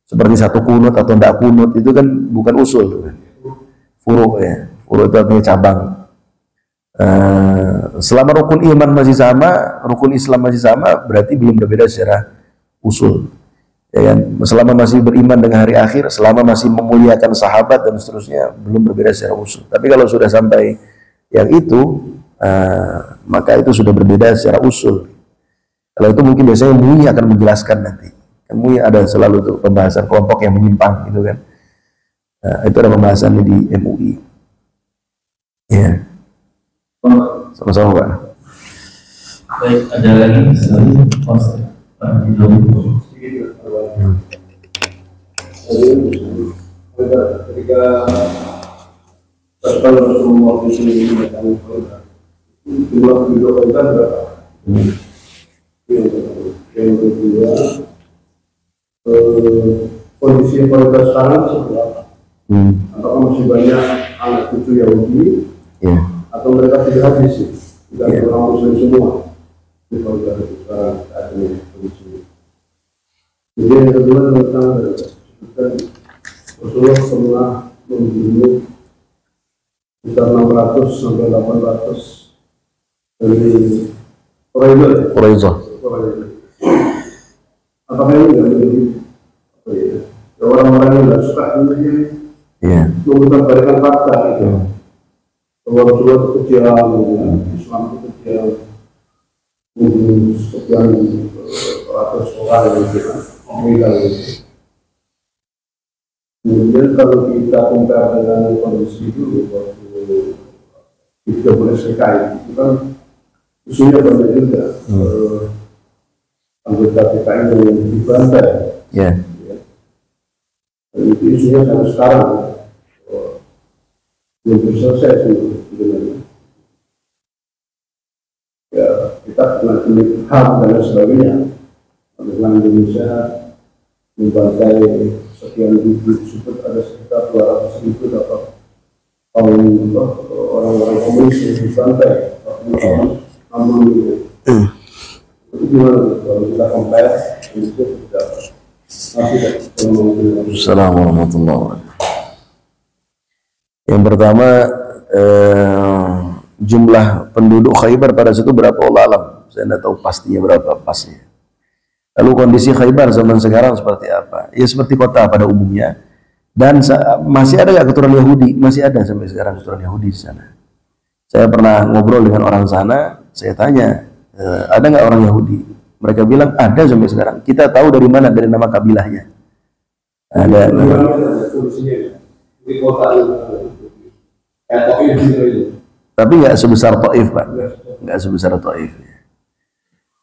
seperti satu kunut atau tidak kunut, itu kan bukan usul. Furu ya. Furu itu artinya cabang. Selama rukun iman masih sama, rukun Islam masih sama, berarti belum berbeda secara usul. Ya kan? Selama masih beriman dengan hari akhir, selama masih memuliakan sahabat dan seterusnya, belum berbeda secara usul. Tapi kalau sudah sampai yang itu, maka itu sudah berbeda secara usul. Kalau itu mungkin biasanya MUI akan menjelaskan nanti. Kan MUI ada selalu tuh pembahasan kelompok yang menyimpang gitu kan. Itu ada pembahasannya di MUI. Ya. Sama-sama Pak. Baik, ada lagi ketika terkait Rasulullah itu mendatangkan Quran, jumlah penduduk Quran berapa? Yang kedua, kondisi Quran sekarang seperti apa? Apakah masih banyak anak cucu Yahudi, atau mereka tidak habis? Tidak orang Muslim semua di Quran sekarang saat ini kondisi. Jadi yang kedua tentang Rasulullah pernah membunuh sekitar 600 sampai 800 dari Quraizah. Apakah ini tidak menjadi orang-orang yang tidak suka ini mengutarakan fakta itu bahwa Rasulullah itu kejam, Islam itu kejam, sekian ratus orang gitu kan. Kemudian kalau kita compare dengan kondisi dulu waktu kita boleh PKI itu kan isunya banyak juga anggota PKI yang dibantai. Dan itu isunya sampai sekarang belum selesai sebenarnya. Ya kita pernah punya HAM dan lain sebagainya. Orang Indonesia membantai sekian ribu disebut ada sekitar 200.000 dapat orang-orang komunis yang dibantai namun itu gimana kalau kita compare itu tidak Assalamualaikum warahmatullahi wabarakatuh. Yang pertama, jumlah penduduk Khaybar pada situ berapa Allah alam, saya tidak tahu pastinya berapa pasnya. Lalu kondisi Khaybar zaman sekarang seperti apa? Ya seperti kota pada umumnya. Dan masih ada nggak keturunan Yahudi? Masih ada sampai sekarang keturunan Yahudi di sana. Saya pernah ngobrol dengan orang sana, saya tanya, ada nggak orang Yahudi? Mereka bilang ada sampai sekarang. Kita tahu dari mana? Dari nama kabilahnya. Ada. Tapi nggak sebesar Taif, Pak. Nggak sebesar Taif.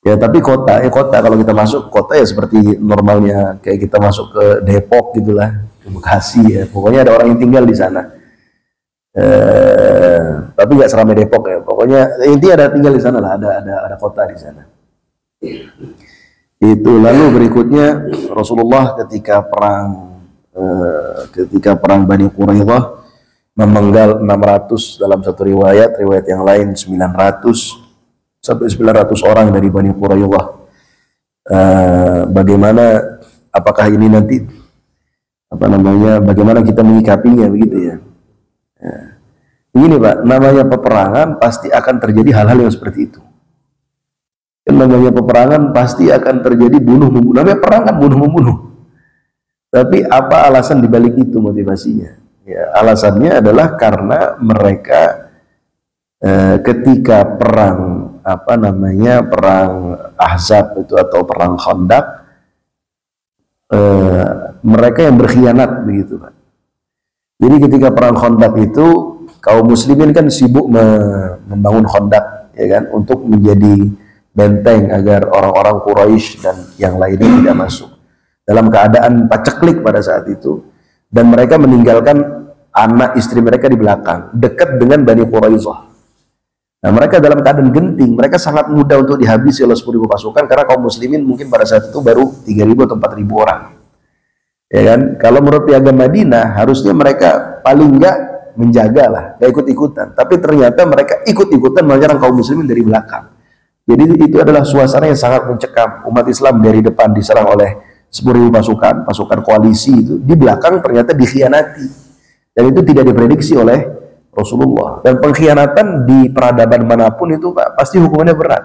Ya tapi kota, kalau kita masuk kota ya seperti normalnya kayak kita masuk ke Depok gitulah, ke Bekasi ya. Pokoknya ada orang yang tinggal di sana. Tapi nggak seramai Depok ya. Pokoknya intinya ada tinggal di sana lah, ada kota di sana. Itu lalu berikutnya Rasulullah ketika perang Bani Quraidah memenggal 600 dalam satu riwayat yang lain 900 sampai 900 orang dari Bani Quraidah. Bagaimana, apakah ini nanti bagaimana kita menyikapinya begitu ya? Begini Pak, namanya peperangan pasti akan terjadi hal-hal yang seperti itu. Namanya peperangan pasti akan terjadi bunuh-membunuh. Namanya perang kan bunuh-membunuh. Tapi apa alasan dibalik itu motivasinya? Ya, alasannya adalah karena mereka ketika perang perang Ahzab itu atau perang Khandaq, mereka yang berkhianat begitu Pak. Jadi ketika perang Khandaq itu kaum muslimin kan sibuk membangun Khandaq ya kan, untuk menjadi benteng agar orang-orang Quraisy dan yang lainnya tidak masuk. Dalam keadaan paceklik pada saat itu, dan mereka meninggalkan anak istri mereka di belakang dekat dengan Bani Quraidah. Nah, mereka dalam keadaan genting, mereka sangat mudah untuk dihabisi oleh 10.000 pasukan karena kaum muslimin mungkin pada saat itu baru 3.000 atau 4.000 orang. Ya kan? Kalau menurut piagam Madinah harusnya mereka paling enggak menjaga lah, enggak ikut-ikutan. Tapi ternyata mereka ikut-ikutan menyerang kaum muslimin dari belakang. Jadi itu adalah suasana yang sangat mencekam. Umat Islam dari depan diserang oleh 10.000 pasukan koalisi itu, di belakang ternyata dikhianati. Dan itu tidak diprediksi oleh Rasulullah. Dan pengkhianatan di peradaban manapun itu Pak, pasti hukumannya berat.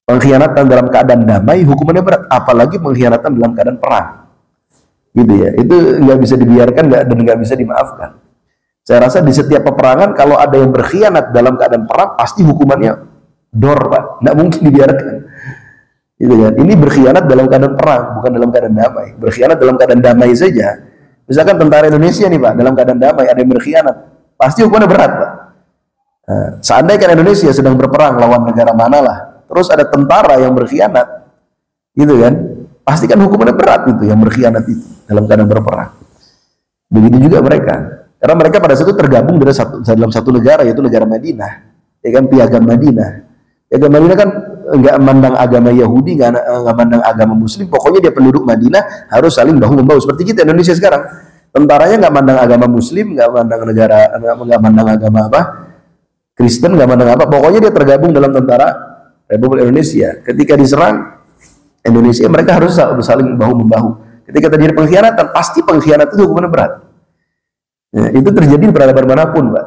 Pengkhianatan dalam keadaan damai hukumannya berat, apalagi pengkhianatan dalam keadaan perang. Gitu ya. Itu nggak bisa dibiarkan dan nggak bisa dimaafkan. Saya rasa di setiap peperangan kalau ada yang berkhianat dalam keadaan perang pasti hukumannya dor, Pak. Nggak mungkin dibiarkan. Gitu kan. Ini berkhianat dalam keadaan perang, bukan dalam keadaan damai. Berkhianat dalam keadaan damai saja. Misalkan tentara Indonesia nih, Pak, dalam keadaan damai ada yang berkhianat, pasti hukumannya berat, Pak. Nah, seandainya Indonesia sedang berperang lawan negara mana lah, terus ada tentara yang berkhianat, gitu kan, pasti kan hukumannya berat itu yang berkhianat itu dalam keadaan berperang. Begitu juga mereka, karena mereka pada saat itu tergabung dalam satu negara, yaitu negara Madinah, ya kan, Piagam Madinah. Piagam Madinah kan nggak memandang agama Yahudi, nggak memandang agama Muslim, pokoknya dia penduduk Madinah harus saling bahu membahu. Seperti kita Indonesia sekarang, tentaranya nggak memandang agama Muslim, nggak memandang negara, nggak memandang agama apa, Kristen, nggak memandang apa, pokoknya dia tergabung dalam tentara Republik Indonesia. Ketika diserang Indonesia, mereka harus saling bahu membahu. Ketika terjadi pengkhianatan, pasti pengkhianatan itu hukumannya berat. Ya, itu terjadi di peradaban manapun, Pak.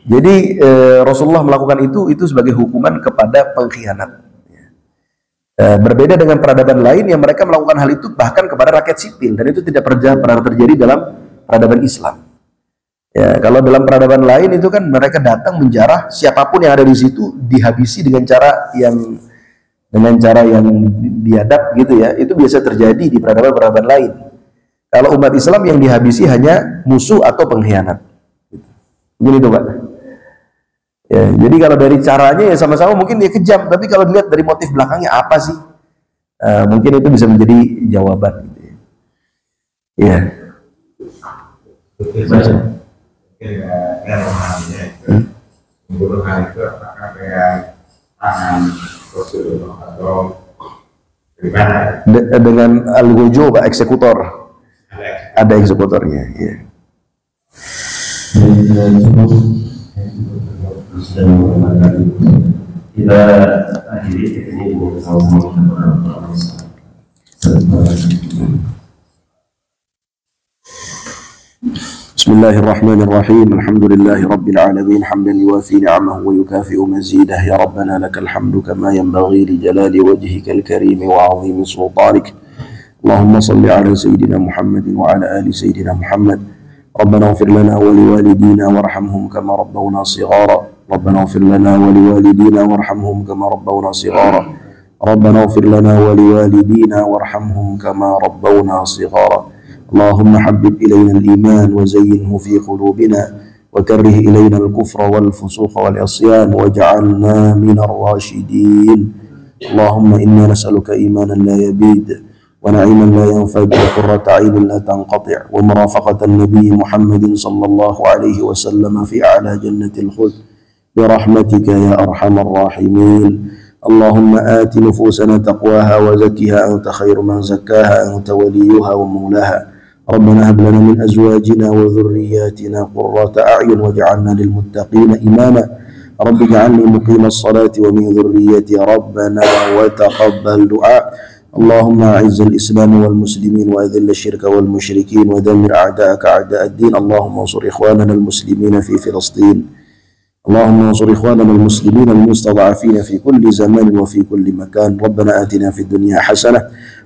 Jadi Rasulullah melakukan itu sebagai hukuman kepada pengkhianat. Berbeda dengan peradaban lain yang mereka melakukan hal itu bahkan kepada rakyat sipil, dan itu tidak pernah terjadi dalam peradaban Islam. Ya, kalau dalam peradaban lain itu kan mereka datang menjarah siapapun yang ada di situ, dihabisi dengan cara yang biadab gitu ya. Itu biasa terjadi di peradaban lain. Kalau umat Islam yang dihabisi hanya musuh atau pengkhianat. Begini itu, Pak. Ya, jadi kalau dari caranya ya sama-sama mungkin dia kejam, tapi kalau dilihat dari motif belakangnya apa sih, mungkin itu bisa menjadi jawaban. Gitu ya. Iya. Pembunuhan itu apakah dengan tangan prosedur atau bagaimana? Dengan al-gojo, Pak, eksekutor. Ada eksekutornya. Ya. Kita akhiri ini sama-sama. بسم الله الرحمن الرحيم الحمد لله رب العالمين حمدا يوافي نعمه ويكافئ مزيده يا ربنا لك الحمد كما ينبغي لجلال وجهك الكريم وعظيم سلطانك اللهم صل على سيدنا محمد وعلى آل سيدنا محمد ربنا اغفر لنا ولوالدينا وارحمهم كما ربونا صغارا ربنا اغفر لنا ولوالدينا وارحمهم كما ربونا صغارا ربنا اغفر لنا ولوالدينا وارحمهم كما ربونا صغارا اللهم حبب إلينا الإيمان وزينه في قلوبنا وكره إلينا الكفر والفسوق والعصيان واجعلنا من الراشدين اللهم إنا نسألك إيمانا لا يبيد ونعيما لا ينفد وقرة عين لا تنقطع ومرافقة النبي محمد صلى الله عليه وسلم في أعلى جنة الخلد برحمتك يا أرحم الراحمين اللهم آت نفوسنا تقواها وزكها أنت خير من زكاها أنت وليها ومولاها ربنا هب لنا من أزواجنا وذرياتنا قرة أعين واجعلنا للمتقين إماما رب اجعلني مقيم الصلاة ومن ذريتي ربنا وتقبل دعاء اللهم أعز الإسلام والمسلمين وأذل الشرك والمشركين ودمر أعداءك أعداء الدين اللهم انصر إخواننا المسلمين في فلسطين اللهم انصر إخواننا المسلمين المستضعفين في كل زمان وفي كل مكان ربنا آتنا في الدنيا حسنة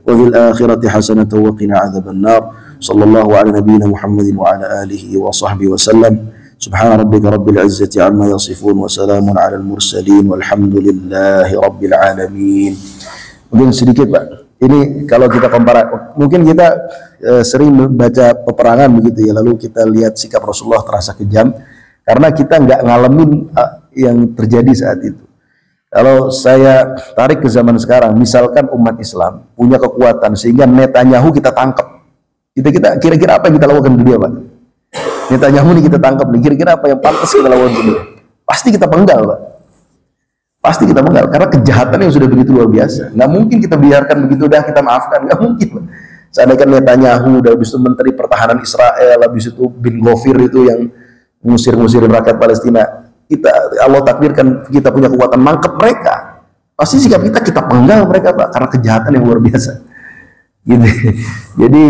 وفي الآخرة حسنة وقنا عذاب النار صلى الله على نبينا محمد وعلى آله وصحبه وسلم سبحان ربك رب العزة عما يصفون وسلام على المرسلين والحمد لله رب العالمين. Mungkin sedikit, Pak, ini kalau kita mungkin kita sering membaca peperangan begitu ya, lalu kita lihat sikap Rasulullah terasa kejam karena kita nggak ngalamin yang terjadi saat itu. Kalau saya tarik ke zaman sekarang, misalkan umat Islam punya kekuatan sehingga Netanyahu kita tangkap, kita kira-kira apa yang kita lakukan ke dia, Pak? Netanyahu ini kita tangkap nih, kira-kira apa yang pantas kita lakukan ke dia? Pasti kita penggal, Pak. Pasti kita penggal karena kejahatan yang sudah begitu luar biasa. Nggak mungkin kita biarkan begitu dah kita maafkan, nggak mungkin, Pak. Seandainya Netanyahu, udah habis itu Menteri Pertahanan Israel, habis itu bin Gvir itu yang ngusir-ngusir rakyat Palestina, Allah takdirkan kita punya kekuatan mangkep mereka, pasti sikap kita penggal mereka, Pak, karena kejahatan yang luar biasa gitu. Jadi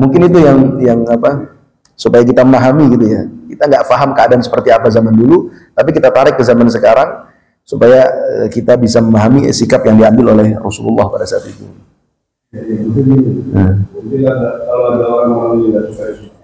mungkin itu yang apa, supaya kita memahami gitu ya, kita nggak paham keadaan seperti apa zaman dulu, tapi kita tarik ke zaman sekarang, supaya kita bisa memahami sikap yang diambil oleh Rasulullah pada saat itu. Jadi kalau ada orang yang tidak suka